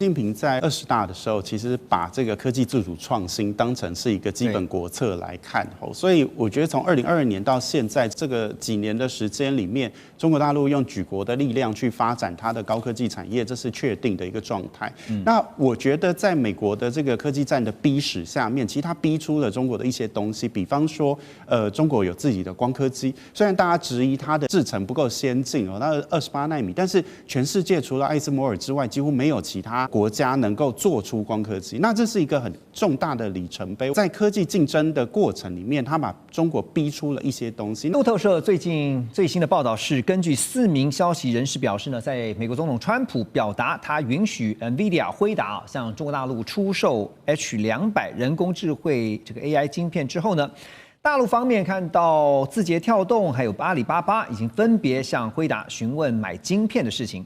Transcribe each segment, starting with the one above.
习近平在20大的时候，其实把这个科技自主创新当成是一个基本国策来看，所以我觉得从2022年到现在这个几年的时间里面，中国大陆用举国的力量去发展它的高科技产业，这是确定的一个状态。那我觉得在美国的这个科技战的逼使下面，其实它逼出了中国的一些东西，比方说，中国有自己的光刻机，虽然大家质疑它的制程不够先进那28奈米，但是全世界除了艾斯摩尔之外，几乎没有其他国家能够做出光刻机，那这是一个很重大的里程碑。在科技竞争的过程里面，他把中国逼出了一些东西。路透社最近最新的报道是，根据4名消息人士表示呢，在美国总统川普表达他允许 NVIDIA 辉达向中国大陆出售 H200人工智慧这个 AI 晶片之后呢，大陆方面看到字节跳动还有阿里巴巴已经分别向辉达询问买晶片的事情。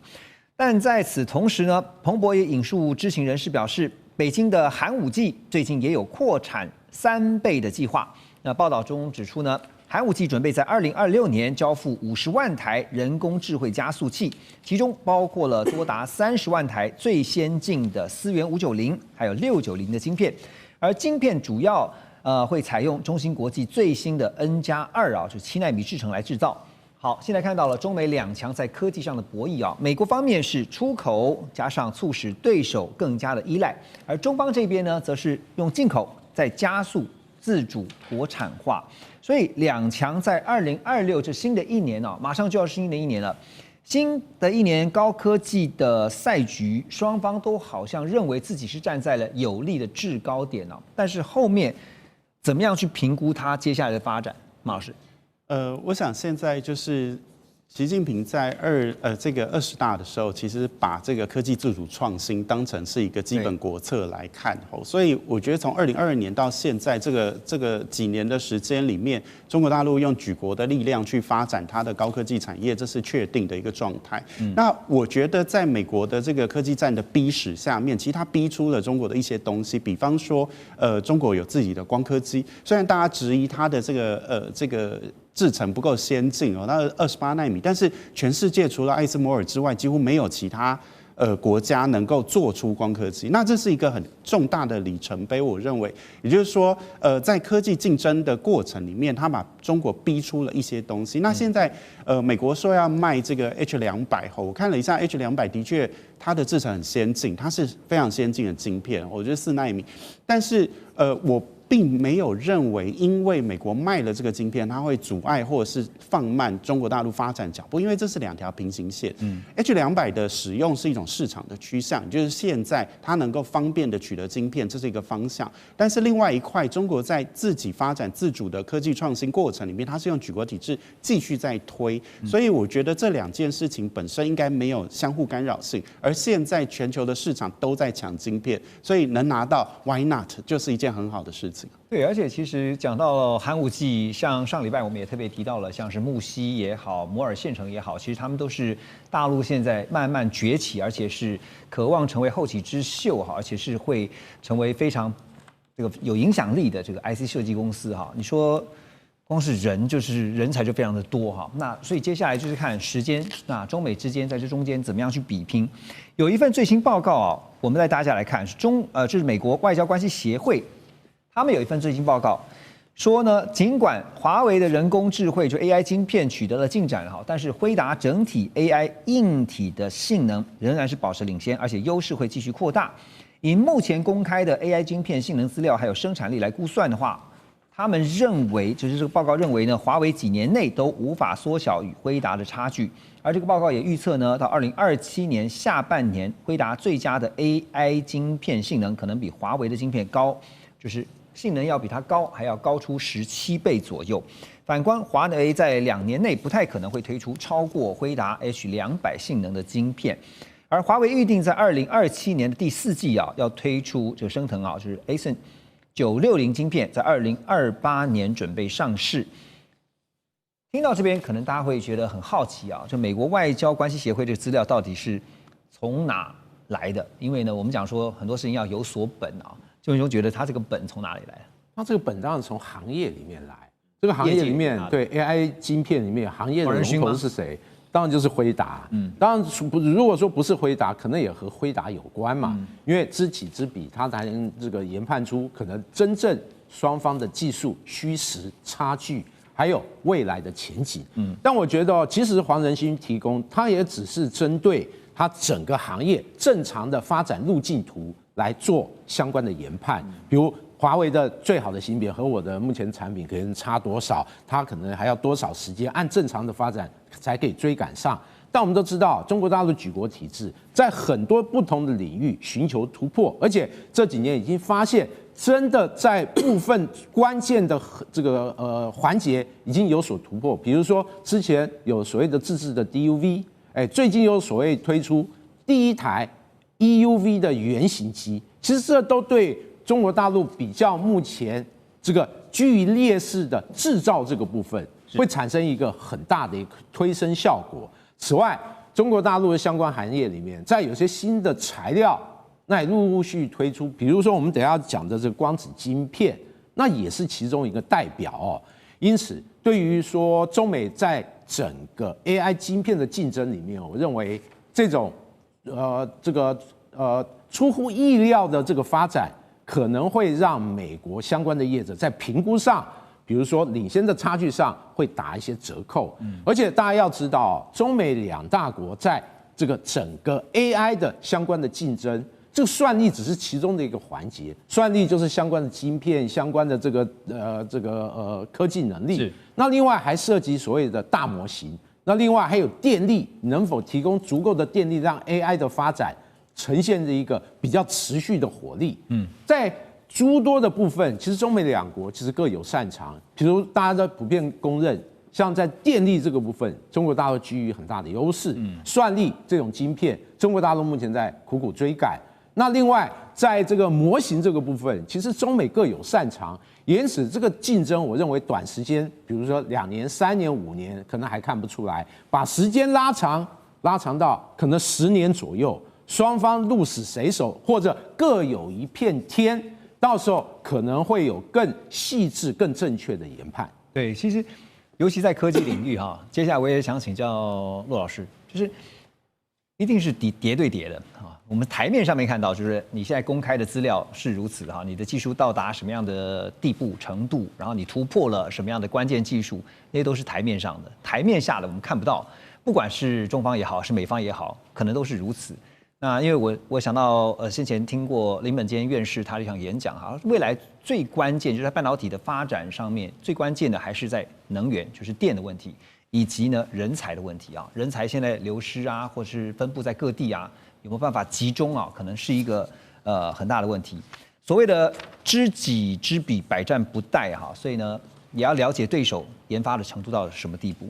但在此同时呢，彭博也引述知情人士表示，北京的寒武纪最近也有扩产3倍的计划。那报道中指出呢，寒武纪准备在2026年交付50万台人工智慧加速器，其中包括了多达30万台最先进的思源590还有690的晶片，而晶片主要会采用中芯国际最新的 N+2就是7奈米制程来制造。好，现在看到了中美两强在科技上的博弈美国方面是出口加上促使对手更加的依赖，而中方这边呢，则是用进口再加速自主国产化。所以两强在2026这新的一年马上就要是新的一年了。新的一年高科技的赛局，双方都好像认为自己是站在了有利的制高点但是后面怎么样去评估它接下来的发展，马老师？我想现在就是习近平在这个20大的时候，其实把这个科技自主创新当成是一个基本国策来看所以我觉得从2022年到现在这个几年的时间里面，中国大陆用举国的力量去发展它的高科技产业，这是确定的一个状态。那我觉得在美国的这个科技战的逼使下面，其实它逼出了中国的一些东西，比方说，中国有自己的光刻机，虽然大家质疑它的这个制程不够先进那28奈米，但是全世界除了艾斯摩尔之外，几乎没有其他国家能够做出光刻机，那这是一个很重大的里程碑，我认为，也就是说，在科技竞争的过程里面，他把中国逼出了一些东西。那现在美国说要卖这个 H200我看了一下 H200的确它的制程很先进，它是非常先进的晶片，我觉得4奈米，但是我并没有认为，因为美国卖了这个晶片，它会阻碍或者是放慢中国大陆发展脚步，因为这是2条平行线。H200的使用是一种市场的趋向，就是现在它能够方便的取得晶片，这是一个方向。但是另外一块，中国在自己发展自主的科技创新过程里面，它是用举国体制继续在推，所以我觉得这2件事情本身应该没有相互干扰性。而现在全球的市场都在抢晶片，所以能拿到 Why not 就是一件很好的事情。对，而且其实讲到寒武纪，像上礼拜我们也特别提到了，像是木樨也好，摩尔县城也好，其实他们都是大陆现在慢慢崛起，而且是渴望成为后起之秀而且是会成为非常这个有影响力的这个 IC 设计公司你说光是人就是人才就非常的多那所以接下来就是看时间，那中美之间在这中间怎么样去比拼。有一份最新报告我们带大家来看，是就是美国外交关系协会。他们有一份最新报告说呢，尽管华为的人工智慧就 AI 晶片取得了进展但是辉达整体 AI 硬体的性能仍然是保持领先，而且优势会继续扩大。以目前公开的 AI 晶片性能资料还有生产力来估算的话，他们认为，就是这个报告认为呢，华为几年内都无法缩小与辉达的差距。而这个报告也预测呢，到2027年下半年，辉达最佳的 AI 晶片性能可能比华为的晶片高，就是性能要比它高，还要高出17倍左右。反观华为在2年内不太可能会推出超过辉达 H200性能的晶片，而华为预定在2027年的第4季要推出这个升腾就是 ASIN 960晶片，在2028年准备上市。听到这边，可能大家会觉得很好奇就美国外交关系协会这个资料到底是从哪来的？因为呢，我们讲说很多事情要有所本就文兄觉得他这个本从哪里来？那这个本当然从行业里面来。这个行业里面，对 AI 晶片里面行业的龙头是谁？当然就是辉达。当然如果说不是辉达，可能也和辉达有关嘛，因为知己知彼，他才能这个研判出可能真正双方的技术虚实差距。还有未来的前景，但我觉得其实黄仁勋提供，他也只是针对他整个行业正常的发展路径图来做相关的研判，比如华为的最好的芯片和我的目前产品可能差多少，它可能还要多少时间，按正常的发展才可以追赶上。但我们都知道，中国大陆举国体制在很多不同的领域寻求突破，而且这几年已经发现。真的在部分关键的这个环节已经有所突破，比如说之前有所谓的自制的 DUV， 最近有所谓推出第一台 EUV 的原型机，其实这都对中国大陆比较目前这个居于劣势的制造这个部分，会产生一个很大的一个推升效果。此外，中国大陆的相关行业里面，在有些新的材料。那也陆续推出，比如说我们等一下讲的这个光子晶片，那也是其中一个代表哦。因此，对于说中美在整个 AI 晶片的竞争里面，我认为这种出乎意料的这个发展，可能会让美国相关的业者在评估上，比如说领先的差距上会打一些折扣。而且大家要知道，中美两大国在这个整个 AI 的相关的竞争。这个算力只是其中的一个环节，算力就是相关的晶片、相关的这个科技能力。那另外还涉及所谓的大模型，那另外还有电力能否提供足够的电力，让 AI 的发展呈现着一个比较持续的活力。在诸多的部分，其实中美两国其实各有擅长，比如大家都普遍公认。像在电力这个部分，中国大陆居于很大的优势。算力这种晶片，中国大陆目前在苦苦追赶。那另外，在这个模型这个部分，其实中美各有擅长，因此这个竞争，我认为短时间，比如说2年、3年、5年，可能还看不出来，把时间拉长到可能10年左右，双方鹿死谁手，或者各有一片天，到时候可能会有更细致、更正确的研判。对，其实尤其在科技领域哈，接下来我也想请教骆老师，就是一定是叠对叠的啊。我们台面上面看到，就是你现在公开的资料是如此的哈，你的技术到达什么样的地步程度，然后你突破了什么样的关键技术，那些都是台面上的，台面下的我们看不到。不管是中方也好，是美方也好，可能都是如此。那因为我想到先前听过林本坚院士他的一场演讲哈，未来最关键就是在半导体的发展上面，最关键的还是在能源，就是电的问题，以及呢人才的问题啊，人才现在流失啊，或是分布在各地啊，有没有办法集中啊，可能是一个很大的问题。所谓的知己知彼，百战不殆哈，所以呢也要了解对手研发的程度到什么地步。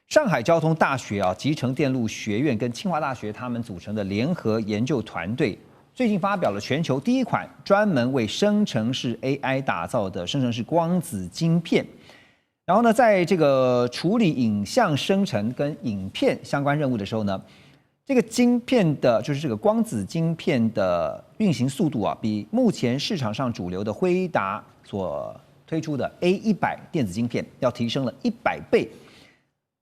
上海交通大学啊，集成电路学院跟清华大学他们组成的联合研究团队，最近发表了全球第一款专门为生成式 AI 打造的生成式光子晶片。然后呢，在这个处理影像生成跟影片相关任务的时候呢，这个晶片的，就是这个光子晶片的运行速度啊，比目前市场上主流的辉达所推出的 A100电子晶片要提升了100倍。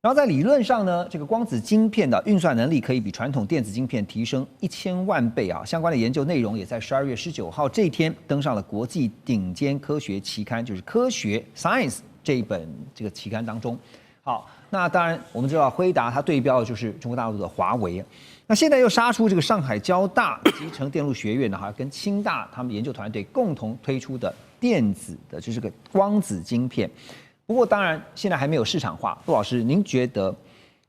然后在理论上呢，这个光子晶片的运算能力可以比传统电子晶片提升1000万倍啊！相关的研究内容也在12月19号这一天登上了国际顶尖科学期刊，就是《科学 Science》这一本这个期刊当中。好，那当然我们知道辉达它对标的就是中国大陆的华为，那现在又杀出这个上海交大集成电路学院呢，跟清大他们研究团队共同推出的电子的就是个光子晶片。不过，当然现在还没有市场化。陆老师，您觉得，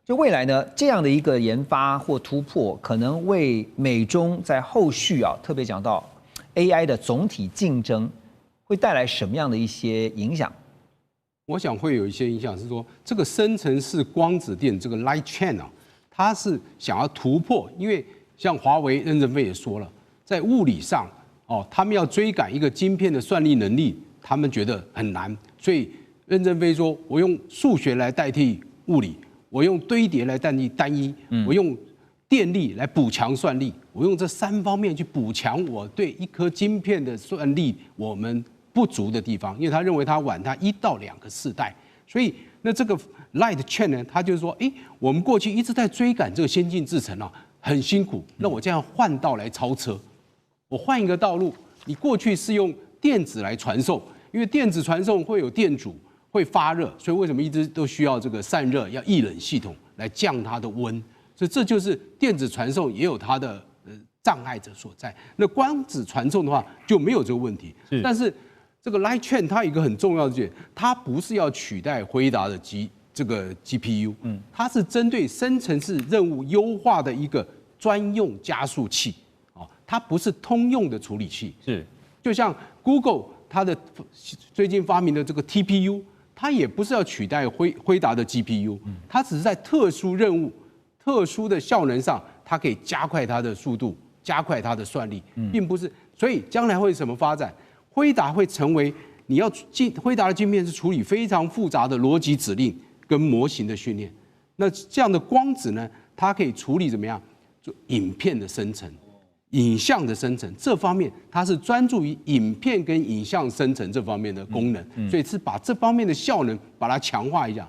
就未来呢这样的一个研发或突破，可能为美中在后续啊，特别讲到 AI 的总体竞争，会带来什么样的一些影响？我想会有一些影响，是说这个生成式光子电这个 light chain 啊，它是想要突破，因为像华为任正非也说了，在物理上哦，他们要追赶一个晶片的算力能力，他们觉得很难，所以。任正非说：“我用数学来代替物理，我用堆叠来代替单一，我用电力来补强算力，我用这3方面去补强我对一颗晶片的算力我们不足的地方。因为他认为他晚他1到2个世代，所以那这个 light chain 呢，它就是说，我们过去一直在追赶这个先进制程啊，很辛苦，那我这样换道来超车，我换一个道路，你过去是用电子来传送，因为电子传送会有电阻，会发热，所以为什么一直都需要这个散热，要液冷系统来降它的温？所以这就是电子传送也有它的障碍者所在。那光子传送的话就没有这个问题。但是这个 Light Chain 它有一个很重要的点，它不是要取代辉达的这个 GPU，它是针对深层次任务优化的一个专用加速器。它不是通用的处理器。是，就像 Google 它的最近发明的这个 TPU。它也不是要取代辉达的 GPU， 它只是在特殊任务、特殊的效能上，它可以加快它的速度，加快它的算力，并不是。所以将来会怎么发展？辉达会成为你要辉达的晶片是处理非常复杂的逻辑指令跟模型的训练。那这样的光子呢，它可以处理怎么样？就影片的生成。影像的生成这方面，它是专注于影片跟影像生成这方面的功能，所以是把这方面的效能把它强化一下。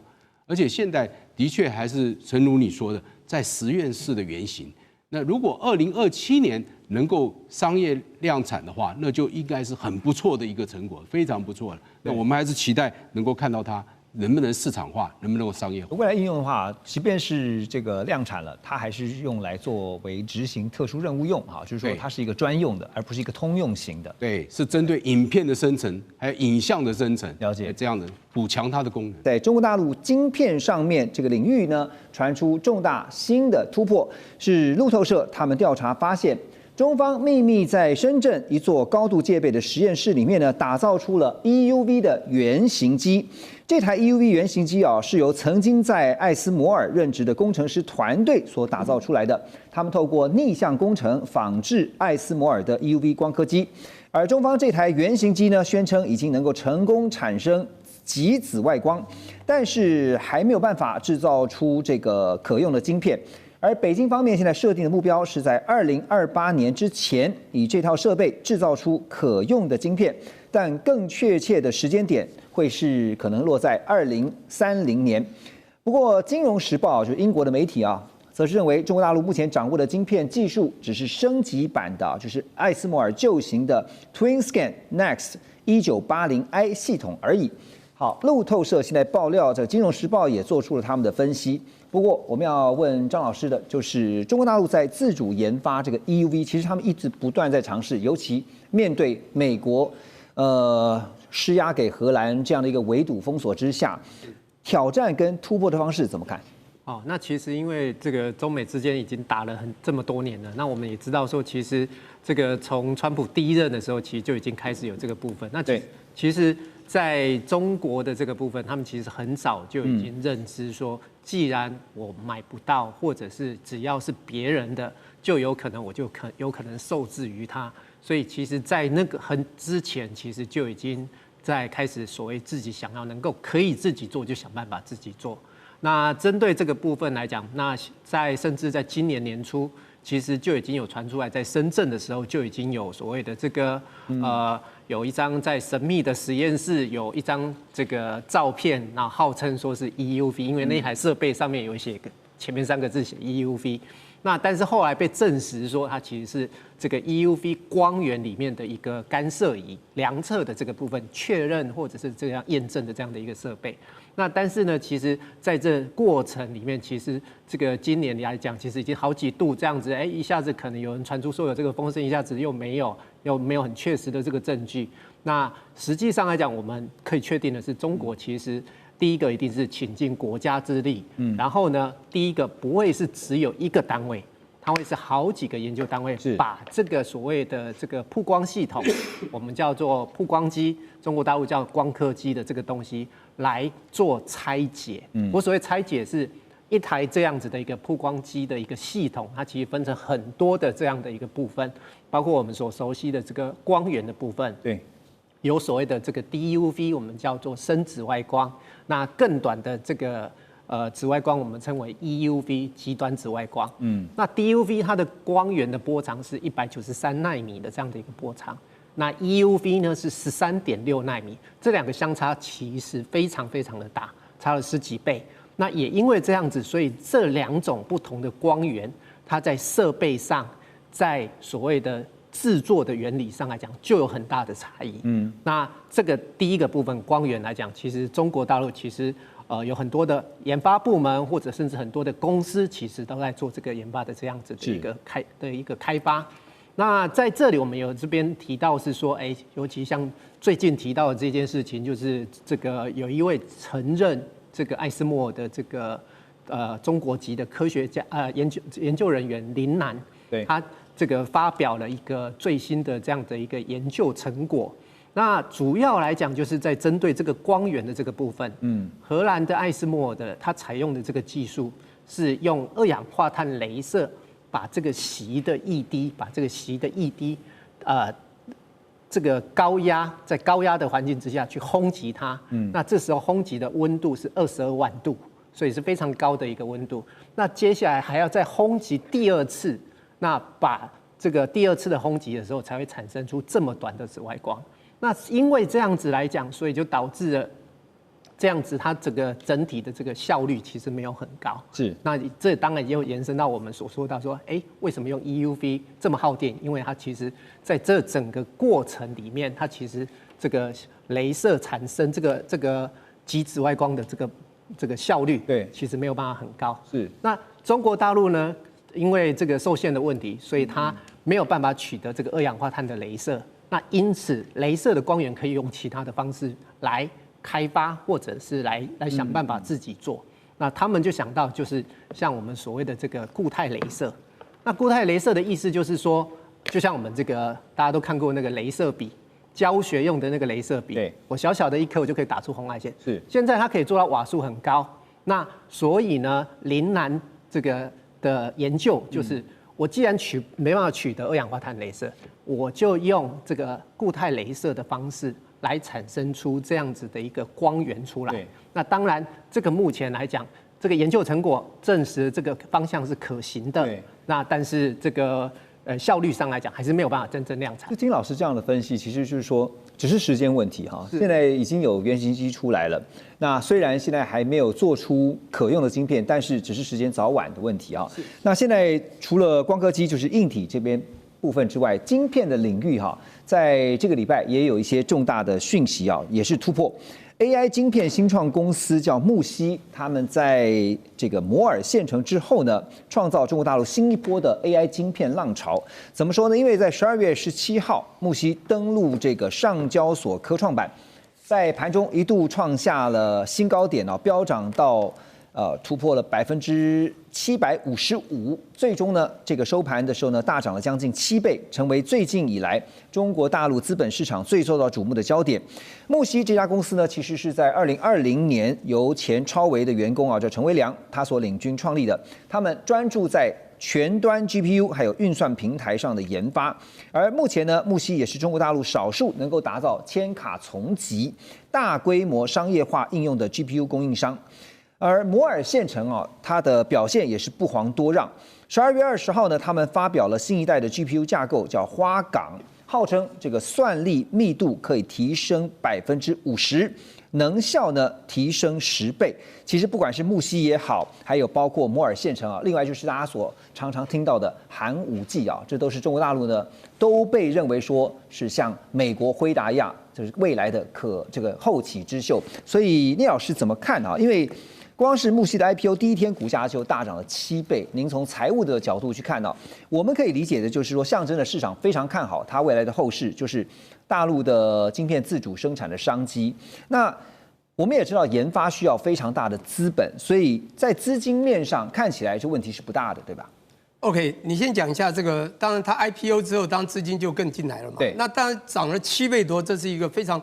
而且现在的确还是诚如你说的，在实验室的原型。那如果2027年能够商业量产的话，那就应该是很不错的一个成果，非常不错了。那我们还是期待能够看到它能不能市场化，能不能够商业化。未来应用的话，即便是这个量产了，它还是用来作为执行特殊任务用，就是说它是一个专用的，而不是一个通用型的。对，是针对影片的生成，还有影像的生成，了解这样的补强它的功能。在中国大陆晶片上面这个领域呢，传出重大新的突破，是路透社他们调查发现。中方秘密在深圳一座高度戒备的实验室里面呢，打造出了 EUV 的原型机。这台 EUV 原型机是由曾经在艾斯摩尔任职的工程师团队所打造出来的。他们透过逆向工程仿制艾斯摩尔的 EUV 光刻机，而中方这台原型机呢，宣称已经能够成功产生极紫外光，但是还没有办法制造出这个可用的晶片。而北京方面现在设定的目标是在2028年之前，以这套设备制造出可用的晶片，但更确切的时间点会是可能落在2030年。不过，《金融时报》就是英国的媒体则是认为中国大陆目前掌握的晶片技术只是升级版的，就是艾斯摩尔旧型的 TwinScan Next 1980i 系统而已。好，路透社现在爆料，这《金融时报》也做出了他们的分析。不过，我们要问张老师的就是，中国大陆在自主研发这个 EUV， 其实他们一直不断在尝试，尤其面对美国施压给荷兰这样的一个围堵封锁之下，挑战跟突破的方式怎么看？那其实因为这个中美之间已经打了这么多年了，那我们也知道说，其实这个从川普第一任的时候，其实就已经开始有这个部分。那其实在中国的这个部分，他们其实很早就已经认知说，既然我买不到，或者是只要是别人的，就有可能我就有可能受制于他。所以其实，在那个之前，其实就已经在开始所谓自己想要能够可以自己做，就想办法自己做。那针对这个部分来讲，那甚至在今年年初，其实就已经有传出来，在深圳的时候就已经有所谓的这个有一张在神秘的实验室有一张这个照片，然后号称说是 EUV， 因为那台设备上面有写前面3个字写 EUV。那但是后来被证实说，它其实是这个 EUV 光源里面的一个干涉仪，量测的这个部分确认或者是这样验证的这样的一个设备。那但是呢，其实在这过程里面，其实这个今年来讲，其实已经好几度这样子，一下子可能有人传出说有这个风声，一下子又没有很确实的这个证据。那实际上来讲，我们可以确定的是，中国其实第一个一定是倾尽国家之力，然后呢，第一个不会是只有一个单位，它会是好几个研究单位把这个所谓的这个曝光系统，我们叫做曝光机，中国大陆叫光刻机的这个东西来做拆解。我所谓拆解是一台这样子的一个曝光机的一个系统，它其实分成很多的这样的一个部分，包括我们所熟悉的这个光源的部分，对，有所谓的这个 DUV， 我们叫做深紫外光，那更短的这个紫外光我们称为 EUV 极端紫外光。那 DUV 它的光源的波长是193纳米的这样的一个波长，那 EUV 呢是13.6纳米，这两个相差其实非常非常的大。差了10几倍。那也因为这样子，所以这2种不同的光源，它在设备上，在所谓的制作的原理上来讲，就有很大的差异。那这个第一个部分光源来讲，其实中国大陆其实有很多的研发部门，或者甚至很多的公司，其实都在做这个研发的这样子的一个开发。那在这里，我们有这边提到是说，尤其像最近提到的这件事情，就是这个有一位承认这个艾斯莫的这个中国籍的科学家研究人员林楠，对，他这个发表了一个最新的这样的一个研究成果。那主要来讲，就是在针对这个光源的这个部分，荷兰的艾斯莫的它采用的这个技术是用2氧化碳雷射把这个锡的液滴，这个在高压的环境之下去烘击它，那这时候烘击的温度是22万度，所以是非常高的一个温度。那接下来还要再烘击第2次，那把这个第2次的烘击的时候，才会产生出这么短的紫外光。那因为这样子来讲，所以就导致了这样子它整体的这个效率其实没有很高。是，那这当然也有延伸到我们所说到说，为什么用 EUV 这么耗电？因为它其实在这整个过程里面，它其实这个雷射产生这个极紫外光的这个效率，对，其实没有办法很高。是，那中国大陆呢，因为这个受限的问题，所以它没有办法取得这个2氧化碳的雷射。那因此，雷射的光源可以用其他的方式来开发，或者是来想办法自己做。那他们就想到，就是像我们所谓的这个固态雷射。那固态雷射的意思就是说，就像我们这个大家都看过那个雷射笔，教学用的那个雷射笔，对，我小小的一颗我就可以打出红外线。是，现在它可以做到瓦数很高。那所以呢，林楠这个的研究就是，我既然没办法取得2氧化碳雷射，我就用这个固态雷射的方式来产生出这样子的一个光源出来。那当然，这个目前来讲，这个研究成果证实这个方向是可行的。那但是这个效率上来讲，还是没有办法真正量产。就金老师这样的分析，其实就是说，只是时间问题哈。现在已经有原型机出来了，那虽然现在还没有做出可用的晶片，但是只是时间早晚的问题啊。那现在除了光刻机，就是硬体这边部分之外，晶片的领域哈，在这个礼拜也有一些重大的讯息啊，也是突破。AI 晶片新创公司叫木犀，他们在这个摩尔县城之后呢，创造中国大陆新一波的 AI 晶片浪潮。怎么说呢？因为在12月17号，木犀登陆这个上交所科创板，在盘中一度创下了新高点哦，飙涨到突破了755%，最终呢，这个收盘的时候呢，大涨了将近7倍，成为最近以来中国大陆资本市场最受到瞩目的焦点。木犀这家公司呢，其实是在2020年由前超微的员工叫陈维良他所领军创立的，他们专注在全端 GPU 还有运算平台上的研发，而目前呢，木犀也是中国大陆少数能够达到千卡丛级、大规模商业化应用的 GPU 供应商。而摩尔县城它的表现也是不遑多让。12月20号呢，他们发表了新一代的 GPU 架构，叫花岗，号称这个算力密度可以提升50%，能效呢提升10倍。其实不管是木犀也好，还有包括摩尔县城另外就是大家所常常听到的寒武纪这都是中国大陆呢都被认为说是像美国辉达一样，就是未来的这个后起之秀。所以聂老师怎么看因为光是木犀的 IPO 第一天股价就大涨了7倍。您从财务的角度去看我们可以理解的就是说，象征的市场非常看好它未来的后市，就是大陆的晶片自主生产的商机。那我们也知道研发需要非常大的资本，所以在资金面上看起来这问题是不大的，对吧？ OK， 你先讲一下这个。当然，它 IPO 之后，当然资金就更进来了嘛。对。那当然涨了7倍多，这是一个非常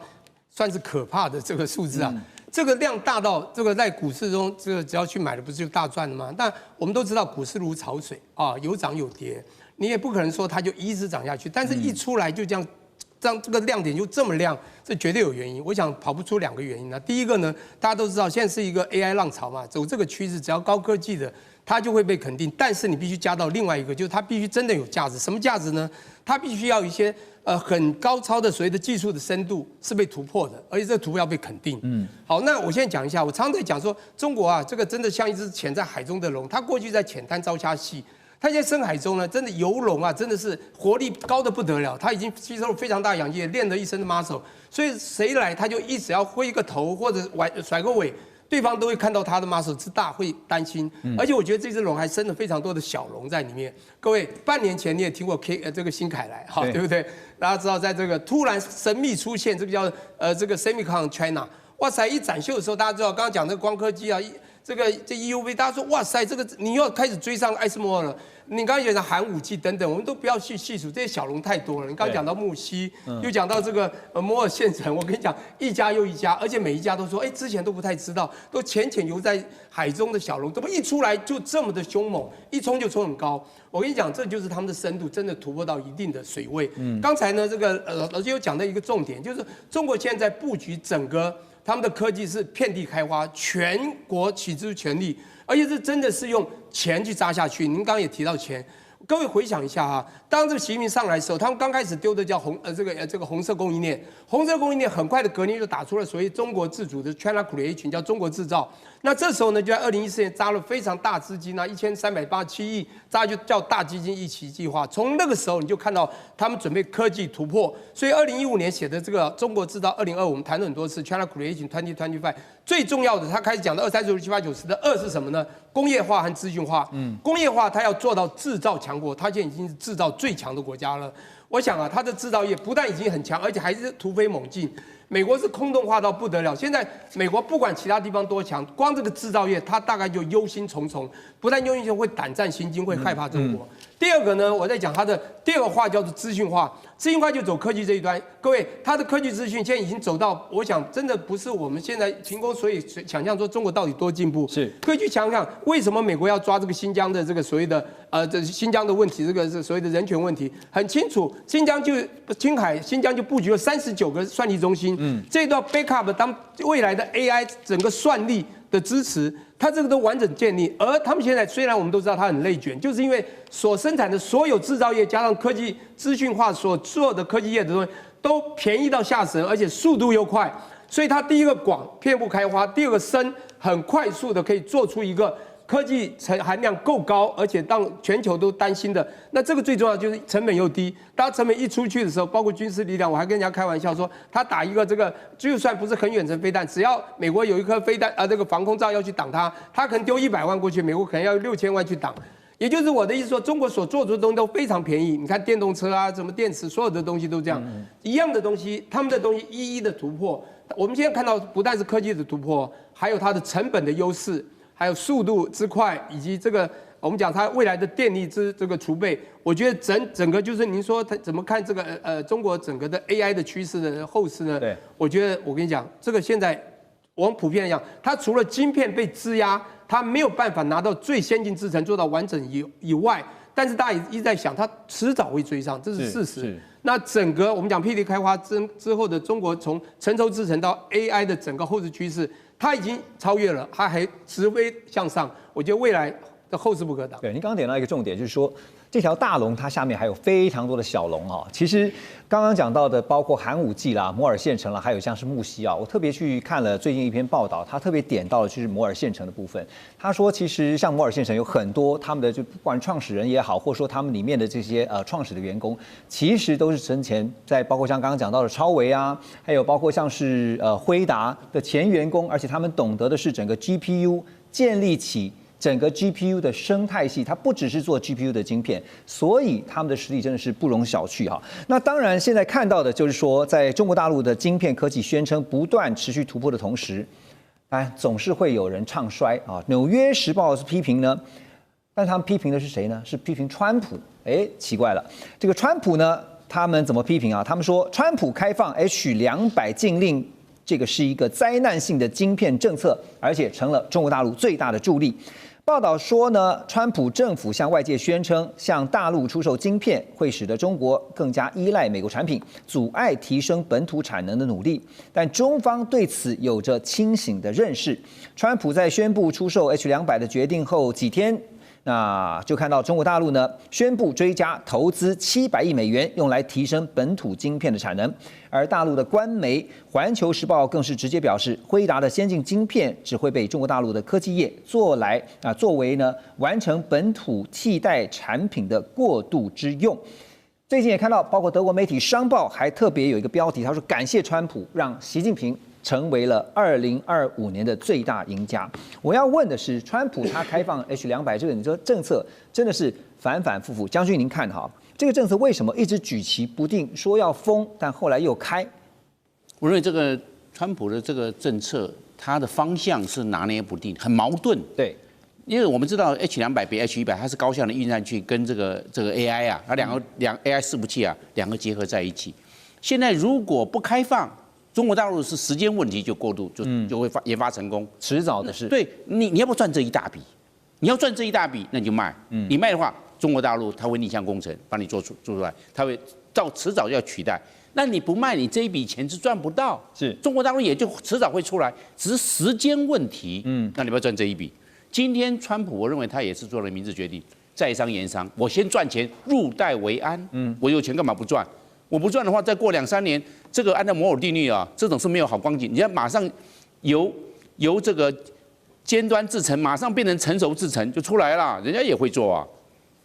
算是可怕的这个数字啊。这个量大到这个在股市中，这个只要去买的不是就大赚了吗？但我们都知道股市如潮水有涨有跌，你也不可能说它就一直涨下去。但是一出来就这样这个亮点就这么亮，这绝对有原因。我想跑不出2个原因第一个呢，大家都知道现在是一个 AI 浪潮嘛，走这个趋势，只要高科技的它就会被肯定。但是你必须加到另外一个，就是它必须真的有价值。什么价值呢？它必须要有一些很高超的所谓的技术的深度是被突破的，而且这个突破要被肯定。好，那我现在讲一下，我常常在讲说，中国啊，这个真的像一只潜在海中的龙，它过去在浅滩招虾戏。它现在深海中呢，真的游龙啊，真的是活力高得不得了。它已经吸收了非常大氧气，练了一身的 muscle， 所以谁来他就一直要挥一个头或者甩个尾，对方都会看到他的 muscle 之大，会担心。而且我觉得这只龙还生了非常多的小龙在里面。各位，半年前你也听过这个新凯莱，对不对？大家知道，在这个突然神秘出现，这个叫这个 Semicon China， 哇塞！一展秀的时候，大家知道刚刚讲这个光刻机啊，这 EUV， 大家说哇塞，这个你又要开始追上艾斯摩尔了。你刚刚讲的寒武纪等等，我们都不要去细数，这些小龙太多了。你刚刚讲到木犀，又讲到这个摩尔县城，我跟你讲，一家又一家，而且每一家都说，之前都不太知道，都浅游在海中的小龙，怎么一出来就这么的凶猛，一冲就冲很高。我跟你讲，这就是他们的深度真的突破到一定的水位。刚才呢，这个老师有讲到一个重点，就是中国现在布局整个他们的科技是遍地开花，全国起之全力。而且这真的是用钱去扎下去。您刚刚也提到钱，各位回想一下哈，当这个习近平上来的时候，他们刚开始丢的叫这个红色供应链，红色供应链很快的隔年就打出了所谓中国自主的 China Creation， 叫中国制造。那这时候呢，就在2014年扎了非常大资金啊，1387亿，扎就叫大基金一起计划。从那个时候你就看到他们准备科技突破，所以2015年写的这个中国制造2025，我们谈了很多次 China Creation 2025。最重要的，他开始讲的2、3、4、5、6、7、8、9、10的2是什么呢？工业化和资讯化。工业化它要做到制造强国，它现在已经是制造最强的国家了。我想啊，它的制造业不但已经很强，而且还是突飞猛进。美国是空洞化到不得了，现在美国不管其他地方多强，光这个制造业它大概就忧心忡忡，不但忧心忡忡，会胆战心惊，会害怕中国。第二个呢，我在讲它的第二个话叫做资讯化，资讯化就走科技这一端。各位，它的科技资讯现在已经走到，我想真的不是我们现在凭空所以想象说中国到底多进步。是，可以去想想为什么美国要抓这个新疆的这个所谓的这新疆的问题，这个是所谓的人权问题，很清楚，新疆就布局了39个算力中心，这都要 backup 当未来的 AI 整个算力的支持。它这个都完整建立，而他们现在虽然我们都知道它很内卷，就是因为所生产的所有制造业加上科技资讯化所做的科技业的东西都便宜到吓死人，而且速度又快，所以它第一个广遍布开花，第二个深很快速的可以做出一个科技含量够高，而且让全球都担心的。那这个最重要就是成本又低。当成本一出去的时候，包括军事力量，我还跟人家开玩笑说，他打一个这个，就算不是很远程飞弹，只要美国有一颗飞弹这个防空罩要去挡它，他可能丢100万过去，美国可能要6000万去挡。也就是我的意思说，中国所做出的东西都非常便宜。你看电动车啊，什么电池，所有的东西都这样，一样的东西，他们的东西一一的突破。我们现在看到不但是科技的突破，还有它的成本的优势。还有速度之快，以及这个我们讲它未来的电力这个储备，我觉得整个就是您说它怎么看这个中国整个的 AI 的趋势的后市呢？对，我觉得我跟你讲，这个现在我们普遍来讲，它除了晶片被质押，它没有办法拿到最先进制程做到完整以外，但是大家一直在想，它迟早会追上，这是事实。那整个我们讲遍地开花之后的中国，从成熟制程到 AI 的整个后市趋势。它已经超越了，它还直飞向上。我觉得未来的后势不可挡。对，您刚刚点到一个重点，就是说这条大龙它下面还有非常多的小龙啊。其实刚刚讲到的，包括寒武纪啦、摩尔县城啦，还有像是木犀啊，我特别去看了最近一篇报道，他特别点到了就是摩尔县城的部分。他说，其实像摩尔县城有很多他们的就不管创始人也好，或者说他们里面的这些创始的员工，其实都是生前在包括像刚刚讲到的超微啊，还有包括像是辉达的前员工，而且他们懂得的是整个 GPU 建立起整个 GPU 的生态系，它不只是做 GPU 的晶片，所以他们的实力真的是不容小觑哈。那当然，现在看到的就是说，在中国大陆的晶片科技宣称不断持续突破的同时，总是会有人唱衰啊。《纽约时报》是批评呢，但他们批评的是谁呢？是批评川普。奇怪了，这个川普呢，他们怎么批评啊？他们说，川普开放 H200禁令，这个是一个灾难性的晶片政策，而且成了中国大陆最大的助力。报道说呢，川普政府向外界宣称，向大陆出售晶片会使得中国更加依赖美国产品，阻碍提升本土产能的努力。但中方对此有着清醒的认识。川普在宣布出售 H200的决定后几天，那就看到中国大陆呢宣布追加投资700亿美元，用来提升本土晶片的产能。而大陆的官媒《环球时报》更是直接表示，辉达的先进晶片只会被中国大陆的科技业作为呢完成本土替代产品的过渡之用。最近也看到，包括德国媒体《商报》还特别有一个标题，他说感谢川普，让习近平成为了2025年的最大赢家。我要问的是，川普他开放 H200这个，你说政策真的是反反复复。将军，您看哈，这个政策为什么一直举棋不定，说要封，但后来又开？我认为这个川普的这个政策，它的方向是拿捏不定，很矛盾。对。因为我们知道 H200比 H100，它是高效的运算器跟这个 AI 啊，它两个AI 伺服器啊，两个结合在一起。现在如果不开放，中国大陆是时间问题就过度就会研发成功，迟早的事。对你要不要赚这一大笔？你要赚这一大笔，那你就卖。你卖的话，中国大陆它会逆向工程帮你做出来，它会迟早要取代。那你不卖，你这一笔钱是赚不到。是中国大陆也就迟早会出来，只是时间问题。那你不要赚这一笔。今天川普，我认为他也是做了明智决定，在商言商，我先赚钱，入袋为安。我有钱干嘛不赚？我不赚的话，再过2-3年，这个按照摩尔定律啊，这种是没有好光景。你要马上由这个尖端制程，马上变成成熟制程就出来了，人家也会做啊。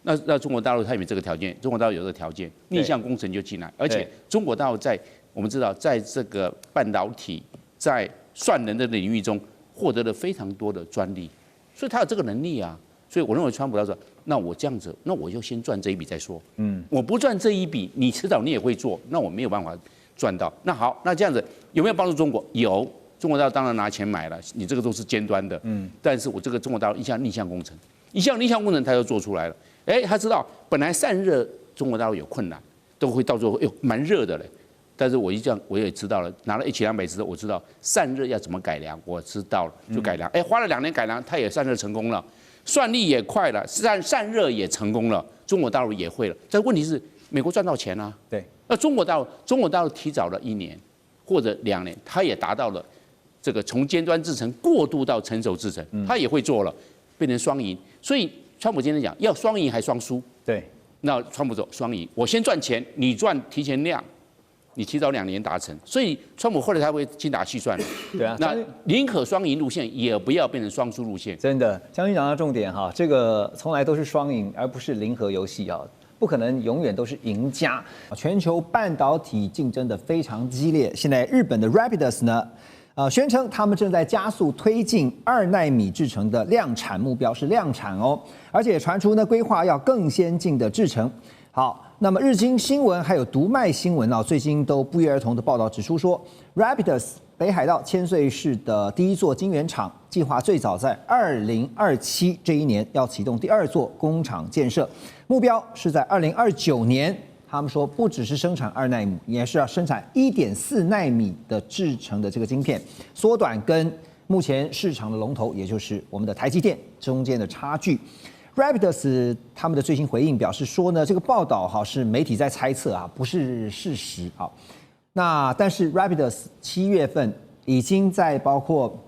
那中国大陆它有这个条件，中国大陆有这个条件，逆向工程就进来，而且中国大陆我们知道，在这个半导体、在算能的领域中获得了非常多的专利。所以他有这个能力啊，所以我认为川普他说，那我这样子，那我就先赚这一笔再说。我不赚这一笔，你迟早你也会做，那我没有办法赚到。那好，那这样子有没有帮助中国？有，中国大陆当然拿钱买了，你这个都是尖端的。但是我这个中国大陆一项逆向工程他就做出来了。他知道本来散热中国大陆有困难，都会到最后蛮热的嘞。但是我我也知道了，拿了H200之后，我知道散热要怎么改良，我知道了就改良。花了2年改良，它也散热成功了，算力也快了，散热也成功了，中国大陆也会了。但问题是，美国赚到钱啊，对，那中国大陆提早了1年或者2年，它也达到了这个从尖端制程过渡到成熟制程，它也会做了，变成双赢。所以川普今天讲要双赢还双输，对，那川普走双赢，我先赚钱，你赚提前量。你提早2年达成，所以川普后来他会精打细算。对啊，那宁可双赢路线，也不要变成双输路线。真的，将军讲到重点哈，这个从来都是双赢，而不是零和游戏啊，不可能永远都是赢家。全球半导体竞争的非常激烈，现在日本的 Rapidus 呢，宣称他们正在加速推进2奈米制程的量产目标，是量产哦，而且传出呢规划要更先进的制程。好。那么日经新闻还有读卖新闻最近都不约而同的报道指出说 ，Rapidus 北海道千岁市的第1座晶圆厂计划最早在2027这一年要启动第2座工厂建设，目标是在2029年。他们说不只是生产2奈米，也是要生产1.4奈米的制程的这个晶片，缩短跟目前市场的龙头，也就是我们的台积电中间的差距。Rapidus 他们的最新回应表示说呢，这个报道是媒体在猜测不是事实那但是 Rapidus 7月份已经在包括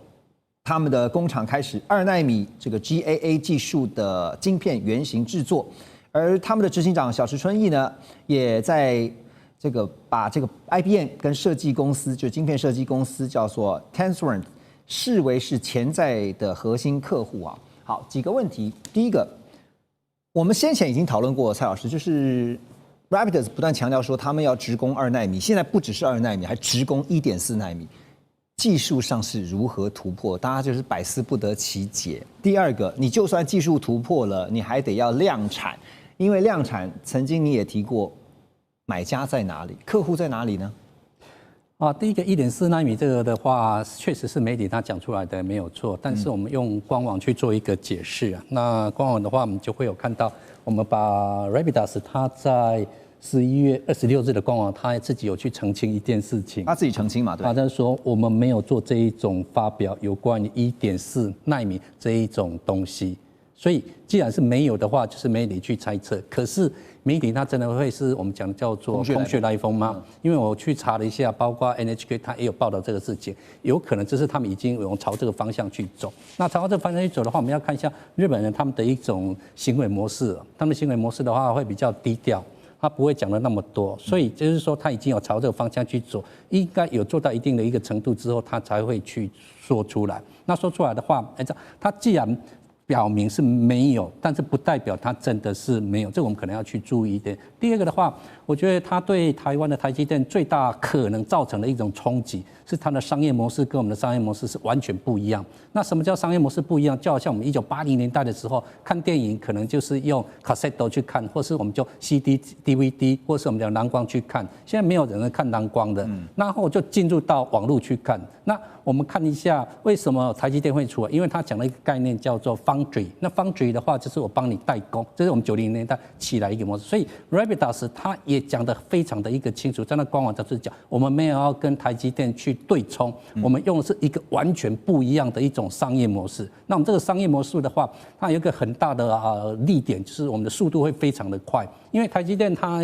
他们的工厂开始2奈米这个 GAA 技术的晶片原型制作，而他们的执行长小池春义呢，也在这个把这个 IBM 跟设计公司，就晶片设计公司叫做 Tensorant 视为是潜在的核心客户好，几个问题。第一个，我们先前已经讨论过，蔡老师，就是 Rapidus 不断强调说他们要直攻2奈米，现在不只是2奈米，还直攻1.4奈米，技术上是如何突破？大家就是百思不得其解。第二个，你就算技术突破了，你还得要量产，因为量产曾经你也提过，买家在哪里，客户在哪里呢？第一个1.4奈米这个的话，确实是媒体他讲出来的没有错，但是我们用官网去做一个解释那官网的话，我们就会有看到，我们把 Rapidus 他在11月26日的官网，他自己有去澄清一件事情。他自己澄清嘛，对。他在说我们没有做这一种发表有关于1.4奈米这一种东西，所以既然是没有的话，就是媒体去猜测。可是媒体它真的会是我们讲的叫做空穴来风吗？因为我去查了一下，包括 NHK 它也有报道这个事情，有可能就是他们已经有朝这个方向去走。那朝这个方向去走的话，我们要看一下日本人他们的一种行为模式，他们的行为模式的话会比较低调。他不会讲的那么多，所以就是说他已经有朝这个方向去走，应该有做到一定的一个程度之后，他才会去说出来。那说出来的话，他既然表明是没有，但是不代表他真的是没有，这个我们可能要去注意一点。第二个的话，我觉得他对台湾的台积电最大可能造成的一种冲击，是它的商业模式跟我们的商业模式是完全不一样。那什么叫商业模式不一样？就好像我们1980年代的时候看电影，可能就是用 cassette 去看，或是我们就 CD、DVD， 或是我们讲蓝光去看。现在没有人看蓝光的，然后就进入到网络去看。那我们看一下为什么台积电会出来，因为它讲了一个概念叫做 foundry。那 foundry 的话，就是我帮你代工，这是我们90年代起来一个模式。所以 Rapidus 它也讲得非常的一个清楚，在那官网就是讲，我们没有要跟台积电去对冲，我们用的是一个完全不一样的一种商业模式。那我们这个商业模式的话，它有一个很大的利点，就是我们的速度会非常的快。因为台积电它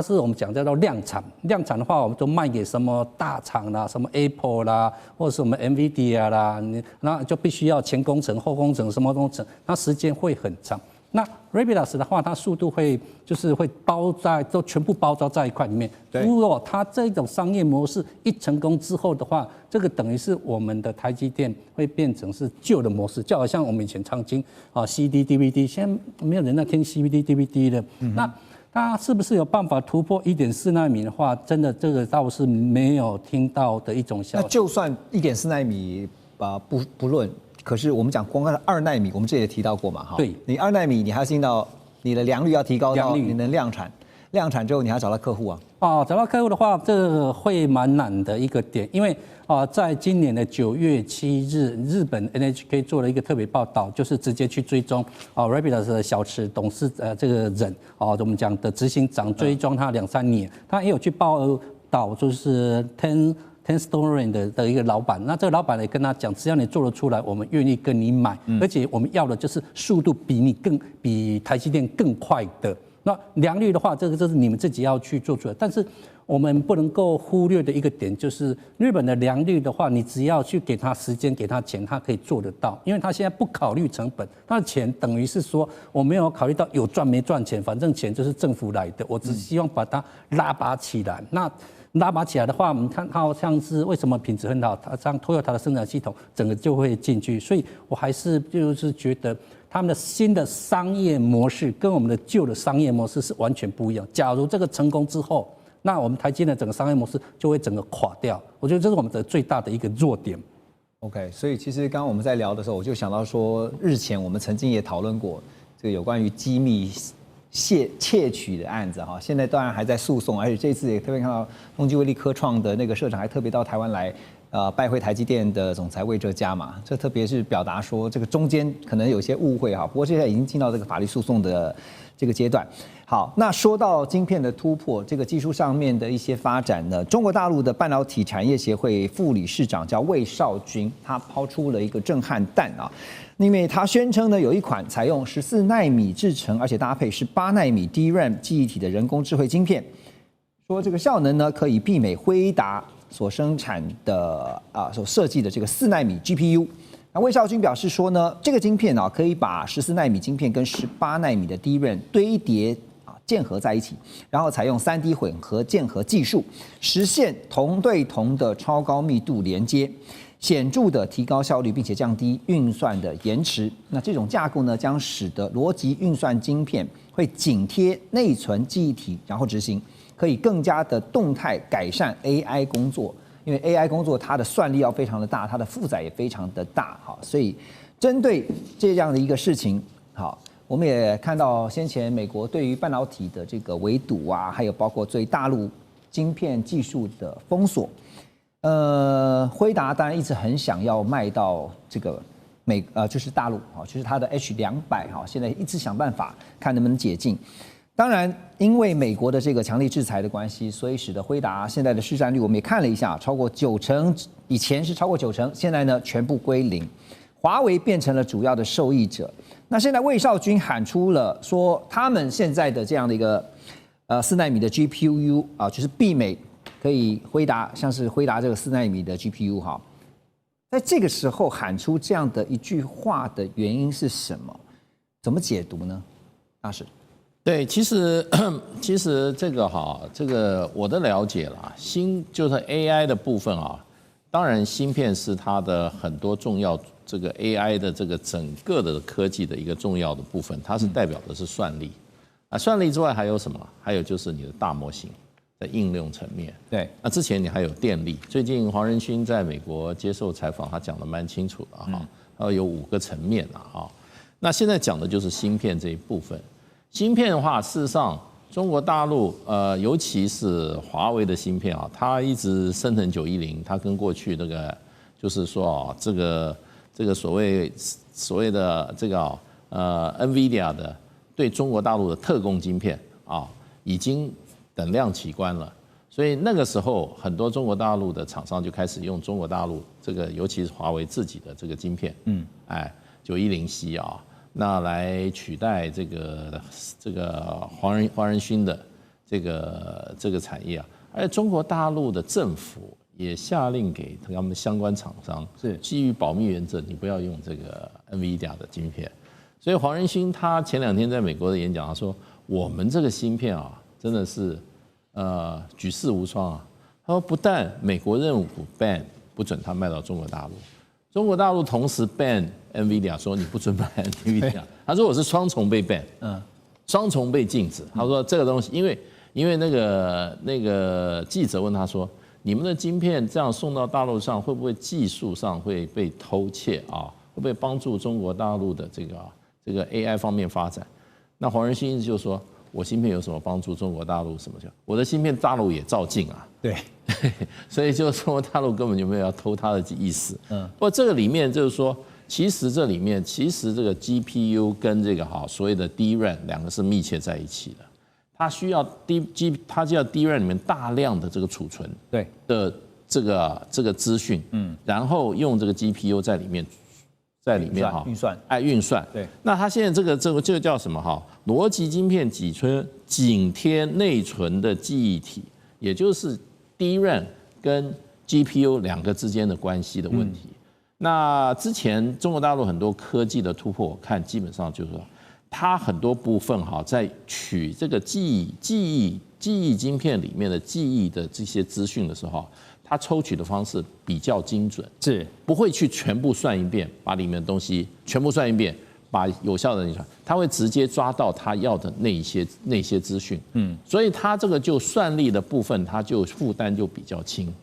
是我们讲叫做量产，量产的话，我们都卖给什么大厂啦，什么 Apple 啦，或者什么 NVIDIA 啦，那就必须要前工程、后工程、什么工程，那时间会很长。那 Rapidus 的话，它速度会都全部包装在一块里面。如果它这种商业模式一成功之后的话，这个等于是我们的台积电会变成是旧的模式，就好像我们以前常听CD、DVD， 现在没有人在听 CD、DVD 的。那它是不是有办法突破1.4奈米的话，真的这个倒是没有听到的一种消息。那就算1.4奈米不论。可是我们讲光2奈米，我们这也提到过嘛，哈。对，你2奈米，你还要进到你的良率要提高到你能量产，量产之后你还要找到客户啊。找到客户的话，这个会蛮难的一个点，因为在今年的9月7日，日本 NHK 做了一个特别报道，就是直接去追踪Rapidus 的小池董事这个人我们讲的执行长，追踪他2-3年，他也有去报道，就是Tenstorrent 的一个老板，那这个老板也跟他讲，只要你做得出来，我们愿意跟你买，而且我们要的就是速度比台积电更快的。那良率的话，这是你们自己要去做出来，但是我们不能够忽略的一个点就是日本的良率的话，你只要去给他时间、给他钱，他可以做得到，因为他现在不考虑成本，他的钱等于是说我没有考虑到有赚没赚钱，反正钱就是政府来的，我只希望把它拉拔起来。那拉拔起来的话，我们看好像是为什么品质很好，它像 Toyota 的生产系统整个就会进去，所以我还是就是觉得他们的新的商业模式跟我们的旧的商业模式是完全不一样。假如这个成功之后，那我们台积电的整个商业模式就会整个垮掉，我觉得这是我们的最大的一个弱点。OK， 所以其实刚刚我们在聊的时候，我就想到说，日前我们曾经也讨论过这个有关于机密窃取的案子哈，现在当然还在诉讼，而且这次也特别看到丰基威力科创的那个社长还特别到台湾来，拜会台积电的总裁魏哲嘉嘛，这特别是表达说这个中间可能有些误会哈，不过现在已经进到这个法律诉讼的这个阶段。好，那说到晶片的突破，这个技术上面的一些发展呢，中国大陆的半导体产业协会副理事长叫魏少军，他抛出了一个震撼弹啊。因为他宣称呢，有一款采用14奈米制程，而且搭配18奈米 DRAM 记忆体的人工智慧晶片，说这个效能呢可以媲美辉达所生产的所设计的这个4奈米 GPU。那魏少军表示说呢，这个晶片可以把14奈米晶片跟18奈米的 DRAM 堆叠键合在一起，然后采用3D 混合键合技术，实现同对同的超高密度连接。显著的提高效率，并且降低运算的延迟。那这种架构呢，将使得逻辑运算晶片会紧贴内存记忆体，然后执行，可以更加的动态改善 AI 工作。因为 AI 工作它的算力要非常的大，它的负载也非常的大，好，所以针对这样的一个事情，好，我们也看到先前美国对于半导体的这个围堵啊，还有包括对大陆晶片技术的封锁。辉达当然一直很想要卖到这个就是大陆就是它的 H200现在一直想办法看能不能解禁。当然，因为美国的这个强力制裁的关系，所以使得辉达现在的市占率我们也看了一下，超过90%，以前是超过90%，现在呢全部归零。华为变成了主要的受益者。那现在魏少军喊出了说，他们现在的这样的一个4奈米的 GPU 啊，就是媲美可以辉达，像是辉达这个4奈米的 GPU 哈，在这个时候喊出这样的一句话的原因是什么？怎么解读呢？大使？对，其实这个我的了解啦，就是 AI 的部分啊，当然芯片是它的很多重要这个 AI 的这个整个的科技的一个重要的部分，它是代表的是算力啊，算力之外还有什么？还有就是你的大模型的应用层面。对，那之前你还有电力，最近黄仁勋在美国接受采访，他讲得蛮清楚的哈，有5个层面啊哈。那现在讲的就是芯片这一部分。芯片的话，事实上，中国大陆尤其是华为的芯片啊，它一直生成910，它跟过去那个就是说啊，这个所谓的这个NVIDIA 的对中国大陆的特供晶片啊，已经等量齐观了。所以那个时候，很多中国大陆的厂商就开始用中国大陆这个，尤其是华为自己的这个晶片，910C 啊。那来取代这个黄仁勋的这个产业啊，而且中国大陆的政府也下令给他们相关厂商，是基于保密原则，你不要用这个 NVIDIA 的晶片。所以黄仁勋他前2天在美国的演讲，他说我们这个芯片啊，真的是举世无双啊。他说不但美国政府 ban 不准他卖到中国大陆。中国大陆同时 ban NVIDIA 说你不准买 NVIDIA， 他说我是双重被 ban， 双重被禁止。他说这个东西，因为那个记者问他说，你们的晶片这样送到大陆上，会不会技术上会被偷窃啊？会不会帮助中国大陆的这个 AI 方面发展？那黄仁勋就说，我芯片有什么帮助中国大陆什么的？我的芯片大陆也照进啊。对，所以就中国大陆根本就没有要偷他的意思。不过这个里面就是说，其实这个 GPU 跟这个所谓的 DRAM 2个是密切在一起的。它需要它就要 DRAM 里面大量的这个储存的这个资讯，然后用这个 GPU 在里面运算。对，那它现在这个叫什么逻辑晶片紧贴内存的记忆体，也就是 DRAM 跟 GPU 2个之间的关系的问题。那之前中国大陆很多科技的突破，我看基本上就是说，它很多部分在取这个记忆晶片里面的记忆的这些资讯的时候，它抽取的方式比较精准，是不会去全部算一遍，把里面的东西全部算一遍，把有效的它会直接抓到它要的那些资讯，所以它这个就算力的部分，它就负担就比较轻。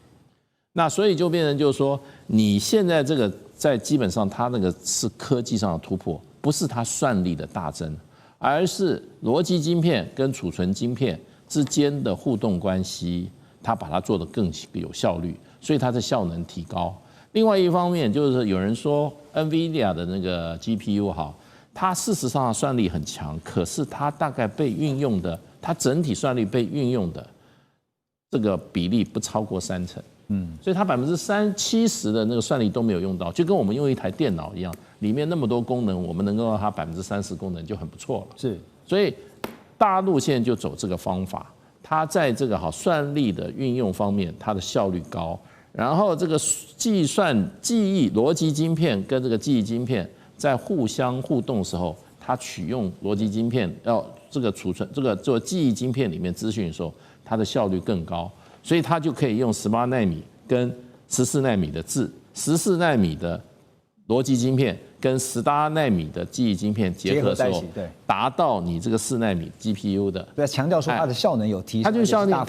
那所以就变成就是说，你现在这个在基本上它那个是科技上的突破，不是它算力的大增，而是逻辑晶片跟储存晶片之间的互动关系，它把它做得更有效率，所以它的效能提高。另外一方面就是有人说 NVIDIA 的那个 GPU 它事实上算力很强，可是它大概被运用的，它整体算力被运用的这个比例不超过30%。所以它70%的那个算力都没有用到，就跟我们用一台电脑一样，里面那么多功能，我们能够让它30%功能就很不错了。是，所以大陆现在就走这个方法，它在这个算力的运用方面，它的效率高，然后这个记忆逻辑晶片跟这个记忆晶片在互相互动的时候，它取用逻辑晶片要这个储存这个做记忆晶片里面资讯的时候，它的效率更高。所以它就可以用18奈米跟14奈米的14奈米的逻辑晶片跟18奈米的记忆晶片结合的时候，达到你这个4奈米 GPU 的。对，强调说它的效能有提升。它就是效能，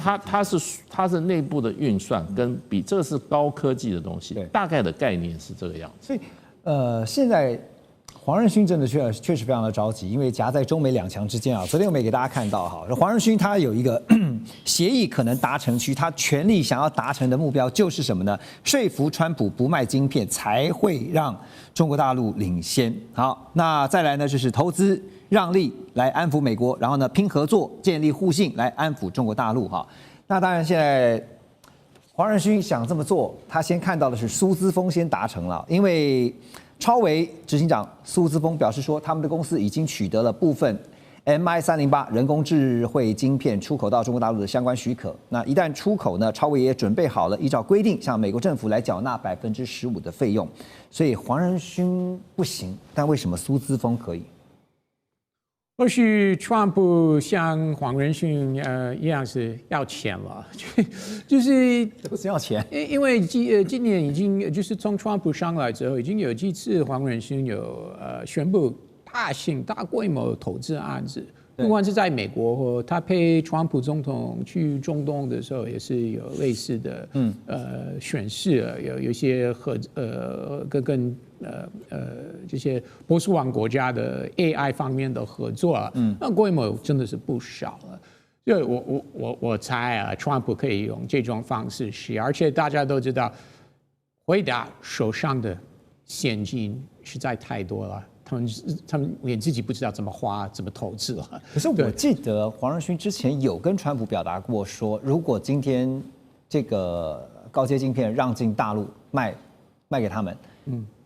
它是内部的运算跟这个是高科技的东西，大概的概念是这个样子。所以现在黄仁勋真的确实非常的着急，因为夹在中美2强之间啊。昨天我们也给大家看到黄仁勋他有一个协议可能达成区，他全力想要达成的目标就是什么呢？说服川普不卖晶片，才会让中国大陆领先。好，那再来呢就是投资让利来安抚美国，然后呢拼合作建立互信来安抚中国大陆哈。那当然现在黄仁勋想这么做，他先看到的是苏姿丰先达成了，因为超微执行长苏姿丰表示说，他们的公司已经取得了部分 MI308人工智慧晶片出口到中国大陆的相关许可。那一旦出口呢，超微也准备好了依照规定向美国政府来缴纳15%的费用。所以黄仁勋不行，但为什么苏姿丰可以？或许川普像黄仁勋一样是要钱了，就是不是要钱，因为今年已经就是从川普上来之后，已经有几次黄仁勋有宣布大规模投资案子，不管是在美国或他陪川普总统去中东的时候，也是有类似的宣示，有一些跟这些波斯湾国家的 AI 方面的合作那规模真的是不少了。所以我猜川普可以用这种方式是，而且大家都知道，回答手上的现金实在太多了。他们连自己不知道怎么花、怎么投资了。可是我记得黄仁勋之前有跟川普表达过说，如果今天这个高阶晶片让进大陆卖给他们，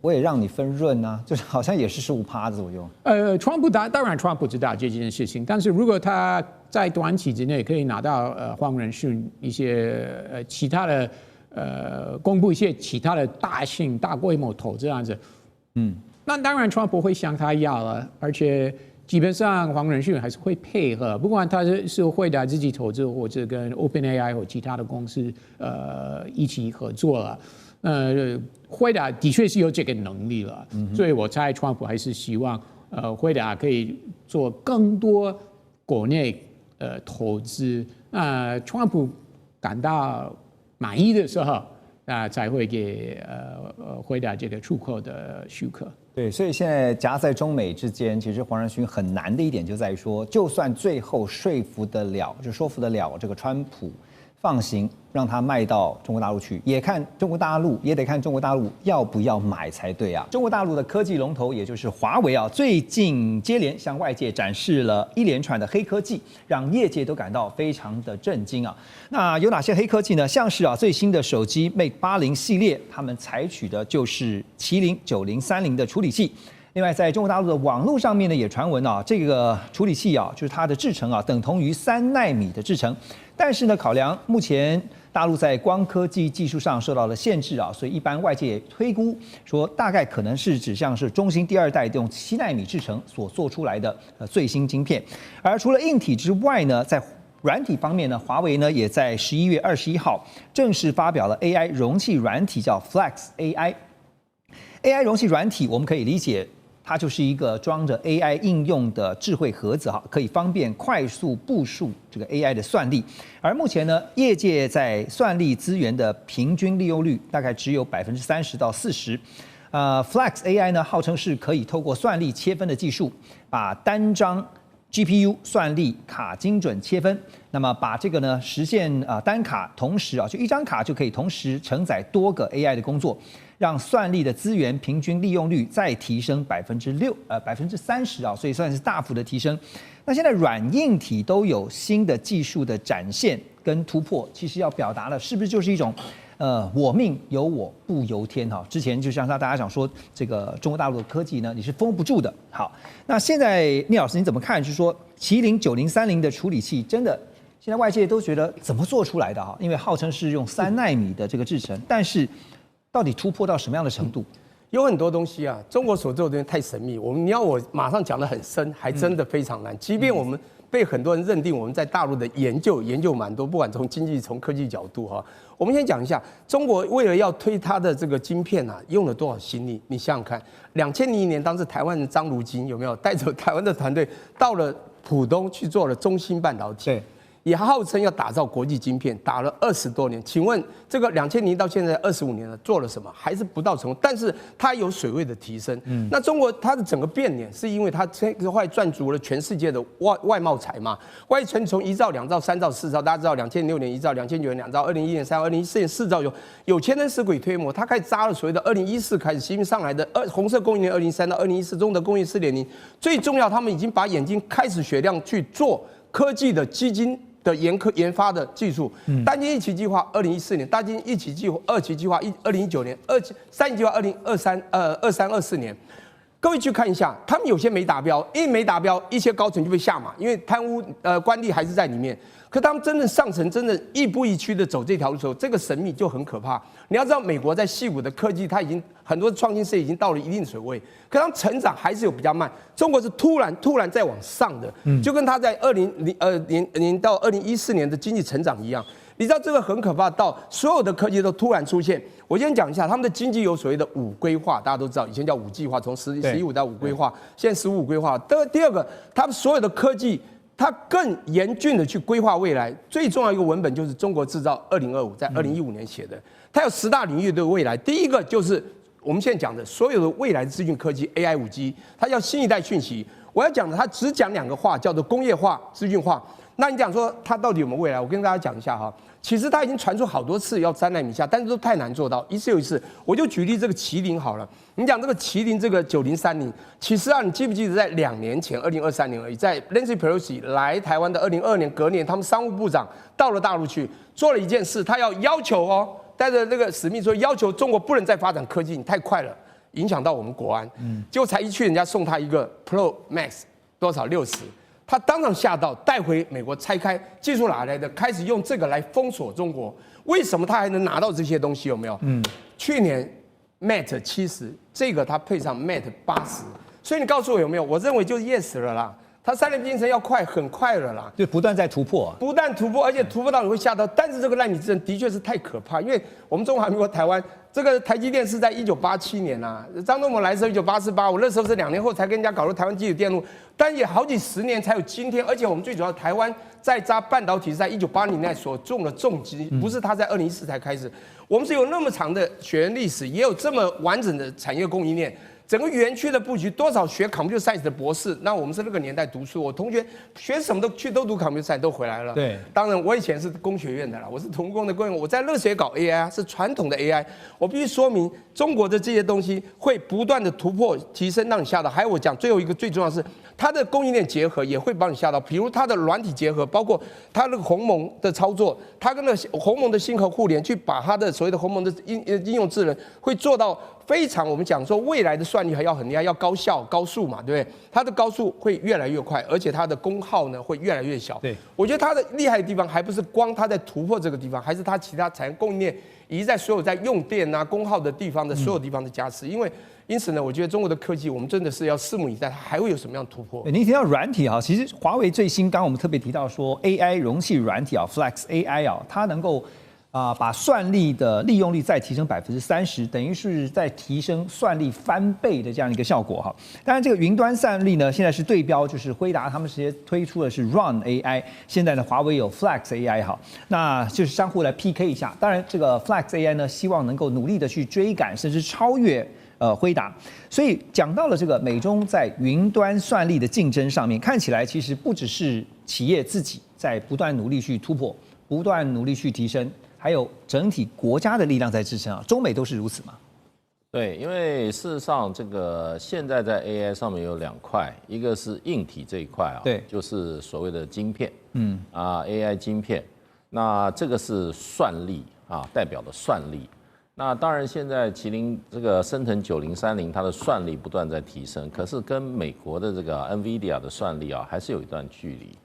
我也让你分润啊，就是好像也是15%左右。川普当然川普知道这件事情，但是如果他在短期之内可以拿到黄仁勋一些其他的公布一些其他的大规模投资案子，那当然，川普会向他要了，而且基本上黄仁勋还是会配合，不管他是回答自己投资，或者跟 OpenAI 或其他的公司一起合作了，回答的确是有这个能力了，所以我猜川普还是希望回答可以做更多国内投资，川普感到满意的时候，才会给回答这个出口的许可。对，所以现在夹在中美之间，其实黄仁勋很难的一点就在于说，就算最后说服得了这个川普放行，让他卖到中国大陆去，也得看中国大陆要不要买才对啊。中国大陆的科技龙头，也就是华为最近接连向外界展示了一连串的黑科技，让业界都感到非常的震惊啊。那有哪些黑科技呢？像是最新的手机 Mate 80系列，他们采取的就是麒麟9030的处理器。另外，在中国大陆的网络上面呢，也传闻这个处理器就是它的制程等同于3奈米的制程，但是呢，考量目前大陆在光科技技术上受到了限制所以一般外界也推估说，大概可能是指向是中芯第2代用7奈米制程所做出来的最新晶片。而除了硬体之外呢，在软体方面呢，华为呢也在11月21号正式发表了 AI 容器软体，叫 Flex AI。AI 容器软体我们可以理解，它就是一个装着 AI 应用的智慧盒子可以方便快速部署这个 AI 的算力。而目前呢，业界在算力资源的平均利用率大概只有30%到40%。Flex AI 呢，号称是可以透过算力切分的技术，把单张 GPU 算力卡精准切分，那么把这个呢实现单卡同时就一张卡就可以同时承载多个 AI 的工作，让算力的资源平均利用率再提升30%所以算是大幅的提升。那现在软硬体都有新的技术的展现跟突破，其实要表达的是不是就是一种我命由我不由天之前就像大家讲说，这个中国大陆的科技呢，你是封不住的。好，那现在聂老师你怎么看？就是说麒麟9030的处理器真的，现在外界都觉得怎么做出来的因为号称是用3奈米的这个制程，但是到底突破到什么样的程度？有很多东西中国所做的东西太神秘，你要我马上讲得很深，还真的非常难。即便我们被很多人认定我们在大陆的研究蛮多，不管从经济从科技角度我们先讲一下，中国为了要推它的这个晶片用了多少心力？你想想看，2001年当时台湾人张如京有没有带着台湾的团队到了浦东去做了中芯半导体？对。也号称要打造国际晶片，打了20多年。请问这个2000到现在25年了，做了什么？还是不到成功。但是它有水位的提升。那中国它的整个变脸，是因为它这个会赚足了全世界的外贸财嘛？外存从1兆、2兆、3兆、4兆，大家知道2006年1兆，2009年2兆，2011年3兆，2014年4兆有钱人使鬼推磨，它开始扎了所谓的2014开始新运上来的红色供应链2003到2014中的工业4.0。最重要，他们已经把眼睛开始雪亮去做科技的基金的研发的技术，单晶一期计划2014年，单晶一期计划2期计划2019年，3期计划23-24年。各位去看一下，他们有些没达标，因为没达标，一些高层就被下马，因为贪污官吏还是在里面。可他们真正上层，真正亦步亦趋的走这条路的时候，这个神秘就很可怕。你要知道，美国在矽谷的科技，它已经很多创新事业已经到了一定水位，可它成长还是有比较慢。中国是突然在往上的，就跟它在2002年到2014年的经济成长一样。你知道这个很可怕，到所有的科技都突然出现。我先讲一下，他们的经济有所谓的5规划，大家都知道，以前叫5计划，从15到5规划，现在15规划。第二个，他们所有的科技，它更严峻的去规划未来。最重要一个文本就是《中国制造2025》，在2015年写的，它有10大领域的未来。第一个就是我们现在讲的所有的未来资讯科技 AI 5G，它叫新一代讯息。我要讲的，它只讲2个话，叫做工业化、资讯化。那你讲说它到底有没有未来？我跟大家讲一下哈。其实它已经传出好多次要3奈米下，但是都太难做到，一次又一次。我就举例这个麒麟好了，你讲这个麒麟这个9030，其实啊，你记不记得在2年前，2023年而已，在 Nancy Pelosi 来台湾的2022年隔年，他们商务部长到了大陆去做了一件事，他要求哦，带着那个使命说要求中国不能再发展科技，你太快了，影响到我们国安。结果才一去，人家送他一个 Pro Max 多少60。他当场吓到，带回美国拆开，技术哪来的？开始用这个来封锁中国。为什么他还能拿到这些东西？有没有？去年 Mate 70，这个他配上 Mate 80，所以你告诉我有没有？我认为就是 yes 了啦。它3年编程要快，很快了啦，就不断在突破，不但突破，而且突破到你会吓到。但是这个奈米之争的确是太可怕，因为我们中华民国台湾这个台积电是在1987年啊，张忠谋来的时候1988，我那时候是2年后才跟人家搞入台湾基础电路，但也好几10年才有今天。而且我们最主要台湾在扎半导体是在1980年代所种的重基，不是它在2014才开始。我们是有那么长的血缘历史，也有这么完整的产业供应链。整个园区的布局，多少学 computer science 的博士，那我们是那个年代读书，我同学学什么都读 computer science 都回来了。对，当然我以前是工学院的啦，我是土木工的工人，我在热血搞 AI 是传统的 AI， 我必须说明中国的这些东西会不断的突破提升，让你吓到。还有我讲最后一个最重要的是，它的供应链结合也会帮你吓到，比如它的软体结合，包括它那个鸿蒙的操作，它跟那个鸿蒙的星河互联，去把它的所谓的鸿蒙的应用智能会做到。非常，我们讲说未来的算力还要很厉害，要高效、高速嘛，对不对？它的高速会越来越快，而且它的功耗呢会越来越小。对，我觉得它的厉害的地方还不是光它在突破这个地方，还是它其他产业供应链以及在所有在用电啊、功耗的地方的所有地方的加持。因此呢，我觉得中国的科技，我们真的是要拭目以待，它还会有什么样的突破？您提到软体啊，其实华为最新，刚刚我们特别提到说 AI 容器软体啊 ，Flex AI 啊，它能够。把算力的利用率再提升30%，等于是在提升算力翻倍的这样一个效果哈。当然，这个云端算力呢，现在是对标，就是辉达他们直接推出的是 Run AI， 现在呢，华为有 Flex AI 哈，那就是相互来 PK 一下。当然，这个 Flex AI 呢，希望能够努力的去追赶，甚至超越辉达。所以讲到了这个美中在云端算力的竞争上面，看起来其实不只是企业自己在不断努力去突破，不断努力去提升。还有整体国家的力量在支撑啊，中美都是如此嘛？对，因为事实上，这个现在在 AI 上面有2块，一个是硬体这一块啊，对，就是所谓的晶片，AI 晶片，那这个是算力啊，代表的算力。那当然，现在麒麟这个升腾9030，它的算力不断在提升，可是跟美国的这个 NVIDIA 的算力啊，还是有一段距离。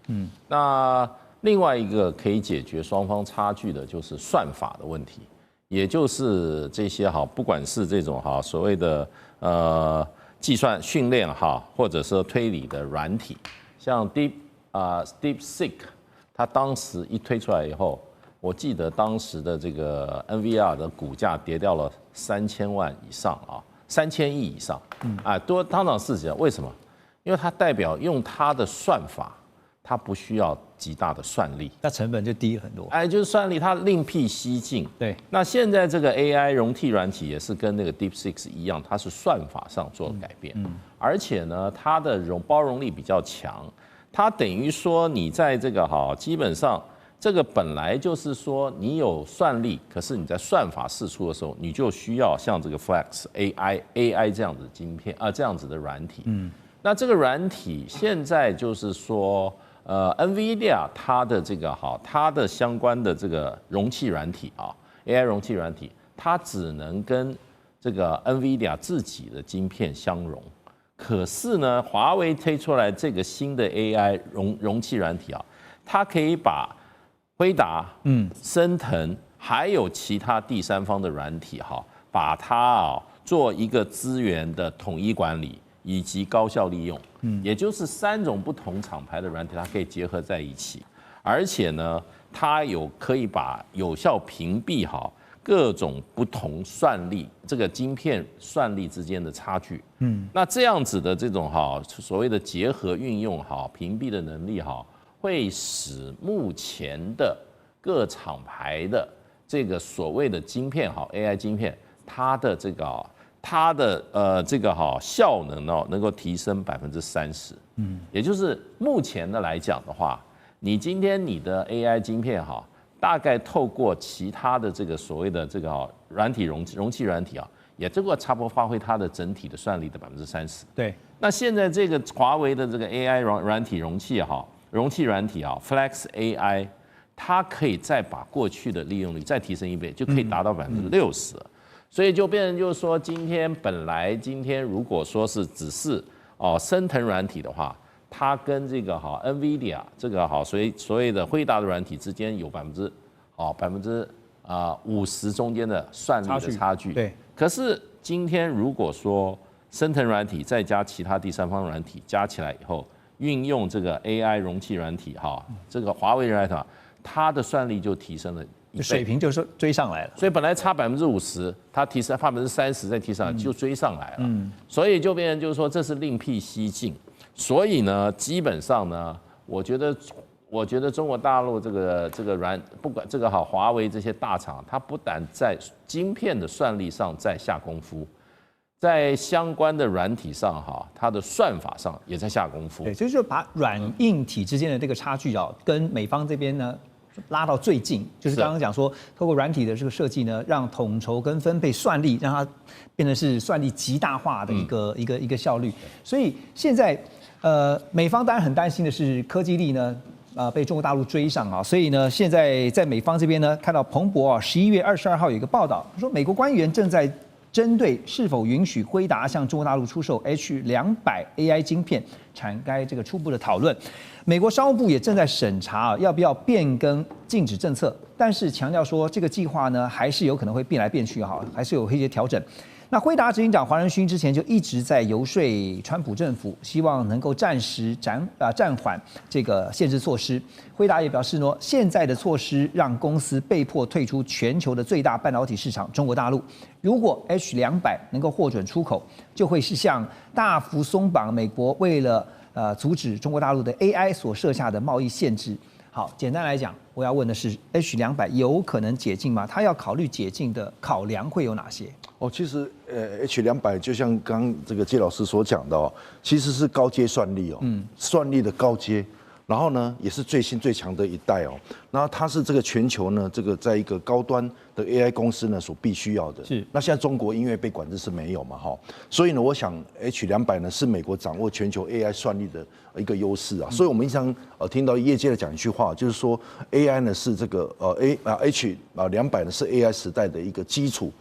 那另外一个可以解决双方差距的就是算法的问题，也就是这些不管是这种所谓的计算训练或者是推理的软体，像 DeepSeek， 它当时一推出来以后，我记得当时的这个 NVIDIA 的股价跌掉了3000万以上3000亿以上，多当场市值。为什么？因为它代表用它的算法。它不需要极大的算力，那成本就低很多。就是算力，它另辟蹊径。对，那现在这个 AI 容体软体也是跟那个 DeepSeek 一样，它是算法上做了改变，而且呢，它的包容力比较强。它等于说你在这个基本上这个本来就是说你有算力，可是你在算法释出的时候，你就需要像这个 Flex AI 这样子的晶片这样子的软体。那这个软体现在就是说。NVIDIA 它的这个它的相关的这个容器软体AI 容器软体，它只能跟这个 NVIDIA 自己的晶片相容。可是呢，华为推出来这个新的 AI 容器软体它可以把辉达、升腾还有其他第三方的软体把它做一个资源的统一管理以及高效利用。也就是3种不同厂牌的软体，它可以结合在一起，而且呢，它可以把有效屏蔽各种不同算力，这个晶片算力之间的差距。那这样子的这种所谓的结合运用屏蔽的能力会使目前的各厂牌的这个所谓的晶片AI 晶片，它的这个效能能够提升30%。也就是目前的来讲的话，你今天你的 AI 晶片大概透过其他的这个所谓的这个软体容器软体也这个差不多发挥它的整体的算力的30%。对。那现在这个华为的这个 AI 软体容器软体Flex AI， 它可以再把过去的利用率再提升1倍，就可以达到60%。所以就变成就是说，今天如果说是只是升腾软体的话，它跟这个NVIDIA 这个所谓的辉达的软体之间有50%中间的算力的差距。对。可是今天如果说升腾软体再加其他第三方软体加起来以后，运用这个 AI 容器软体这个华为软体，它的算力就提升了1倍，水平就是追上来了。所以本来差50%，它提升30%再提上来就追上来了。所以就变成就是说这是另辟蹊径。所以呢，基本上呢，我觉得中国大陆这个不管这个华为这些大厂，它不但在晶片的算力上在下功夫，在相关的软体上它的算法上也在下功夫。对，就是把软硬体之间的这个差距跟美方这边呢拉到最近，就是刚刚讲说，透过软体的这个设计呢，让统筹跟分配算力，让它变成是算力极大化的一个效率。所以现在美方当然很担心的是科技力呢被中国大陆追上所以呢，现在在美方这边呢，看到彭博11月22号有一个报道，说美国官员正在针对是否允许辉达向中国大陆出售 H200 AI 晶片展开这个初步的讨论。美国商务部也正在审查要不要变更禁止政策，但是强调说这个计划呢还是有可能会变来变去还是有一些调整。那辉达执行长黄仁勋之前就一直在游说川普政府，希望能够暂时暂缓这个限制措施。辉达也表示呢，现在的措施让公司被迫退出全球的最大半导体市场中国大陆。如果 H200 能够获准出口，就会是向大幅松绑美国为了阻止中国大陆的 AI 所设下的贸易限制。好，简单来讲，我要问的是 H200 有可能解禁吗？它要考虑解禁的考量会有哪些？其实H200就像刚刚这个介老师所讲的其实是高阶算力算力的高阶。然后呢，也是最新最强的一代然后它是这个全球呢，这个在一个高端的 AI 公司呢所必须要的。是。那现在中国因为被管制是没有嘛所以呢，我想 H200呢是美国掌握全球 AI 算力的一个优势所以我们经常听到业界的讲一句话，就是说 AI 呢是这个H200呢是 AI 时代的一个基础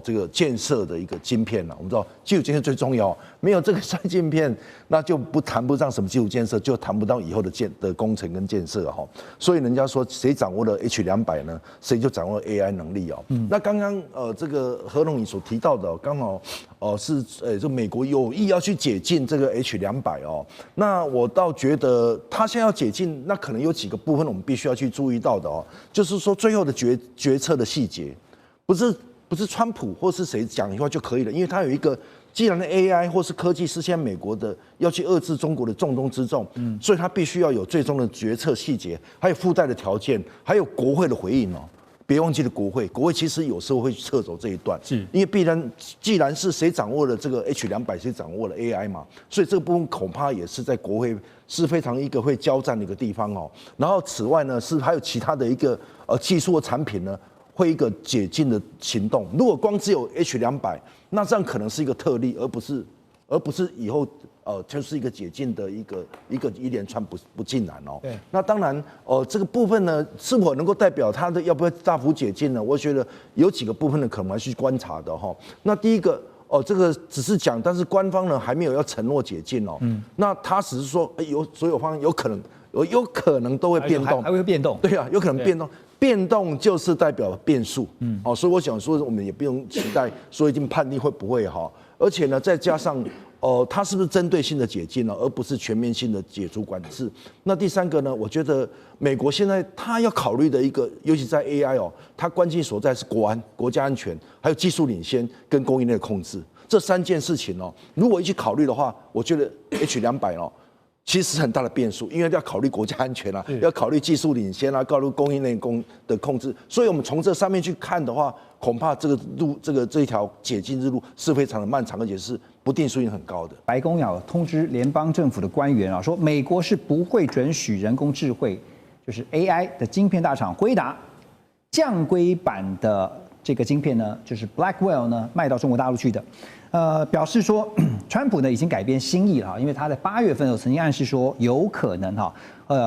这个建设的一个晶片我们知道基础建设最重要，没有这个晶片，那就谈不上什么基础建设，就谈不到以后的工程跟建设所以人家说谁掌握了 H200呢，谁就掌握了 AI 能力那刚刚这个何龙你所提到的刚好是就美国有意要去解禁这个 H200那我倒觉得他现在要解禁，那可能有几个部分我们必须要去注意到的就是说最后的决策的细节，不是川普或是谁讲一句话就可以了，因为他有一个。既然 AI 或是科技是现在美国的要去遏制中国的重中之重，所以他必须要有最终的决策细节，还有附带的条件，还有国会的回应别忘记了国会其实有时候会撤走这一段，是因为既然是谁掌握了这个 H200，谁掌握了 AI 嘛，所以这个部分恐怕也是在国会是非常一个会交战的一个地方然后此外呢，是还有其他的一个技术的产品呢。会一个解禁的行动，如果光只有 H200，那这样可能是一个特例，而不是而不是以后就是一个解禁的一连串不尽然哦。对。那当然这个部分呢，是否能够代表它的要不要大幅解禁呢？我觉得有几个部分呢，可能还去观察的哈。那第一个。这个只是讲，但是官方呢还没有要承诺解禁哦。那他只是说，所有方面有可能都会变动，还会变动。对啊，有可能变动，变动就是代表变数。所以我想说，我们也不用期待说一定判定会不会哈。而且呢，再加上它是不是针对性的解禁呢，而不是全面性的解除管制？那第三个呢，我觉得美国现在他要考虑的一个，尤其在 AI 它关键所在是国安、国家安全，还有技术领先跟供应链控制这3件事情如果一起考虑的话，我觉得 H200其实是很大的变数，因为要考虑国家安全啊，要考虑技术领先啊，考虑供应链的控制，所以我们从这上面去看的话，恐怕这一条解禁之路是非常的漫长，而且是不定数性很高的。白宫有通知联邦政府的官员说美国是不会准许人工智慧，就是 AI 的晶片大厂辉达降规版的这个晶片呢，就是 Blackwell 呢卖到中国大陆去的。表示说，川普呢已经改变心意了，因为他在8月份曾经暗示说有可能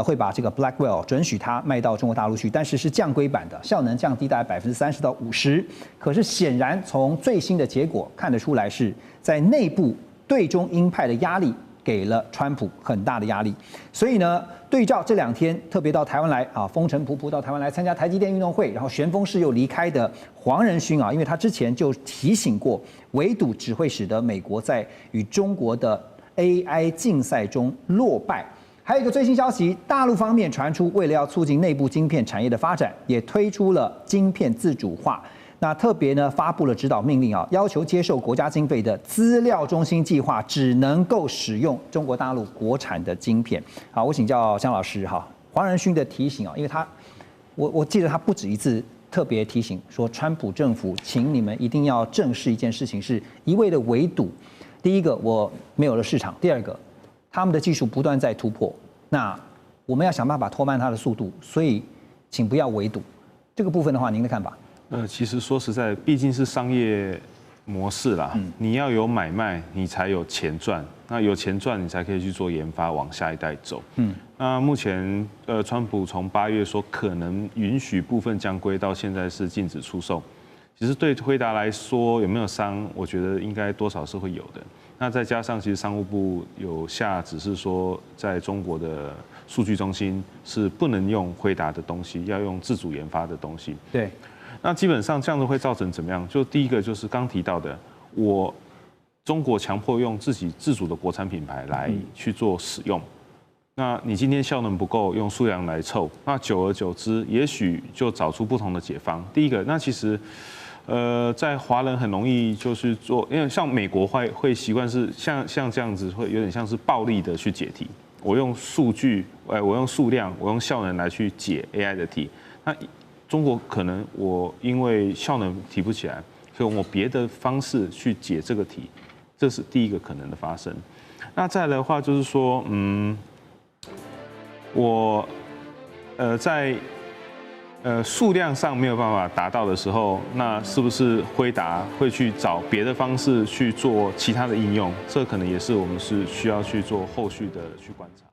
会把这个 Blackwell 准许它卖到中国大陆去，但是是降规版的，效能降低大概30%到50%。可是显然从最新的结果看得出来，是在内部对中鹰派的压力给了川普很大的压力。所以呢，对照这2天特别到台湾来风尘仆仆到台湾来参加台积电运动会，然后旋风式又离开的黄仁勋因为他之前就提醒过，围堵只会使得美国在与中国的 AI 竞赛中落败。还有一个最新消息，大陆方面传出，为了要促进内部晶片产业的发展，也推出了晶片自主化。那特别呢发布了指导命令要求接受国家经费的资料中心计划只能够使用中国大陆国产的晶片。好，我请教江老师黄仁勋的提醒因为我记得他不止一次特别提醒说，川普政府请你们一定要正视一件事情，是一味的围堵。第一个，我没有了市场；第二个，他们的技术不断在突破，那我们要想办法拖慢它的速度，所以请不要围堵。这个部分的话，您的看法？其实说实在，毕竟是商业模式啦，你要有买卖，你才有钱赚。那有钱赚，你才可以去做研发，往下一代走。那目前川普从8月说可能允许部分降规，到现在是禁止出售。其实对辉达来说有没有伤，我觉得应该多少是会有的。那再加上其实商务部有下指示说，在中国的数据中心是不能用辉达的东西，要用自主研发的东西。对。那基本上这样子会造成怎么样？就第一个就是刚提到的，中国强迫用自己自主的国产品牌来去做使用。那你今天效能不够，用数量来凑，那久而久之，也许就找出不同的解方。第一个，那其实，在华人很容易就是做，因为像美国会习惯是像这样子，会有点像是暴力的去解题。我用数据，我用数量，我用效能来去解 AI 的题。那中国可能我因为效能提不起来，所以我别的方式去解这个题，这是第一个可能的发生。那再来的话就是说，我在数量上没有办法达到的时候，那是不是辉达会去找别的方式去做其他的应用？这可能也是我们是需要去做后续的去观察。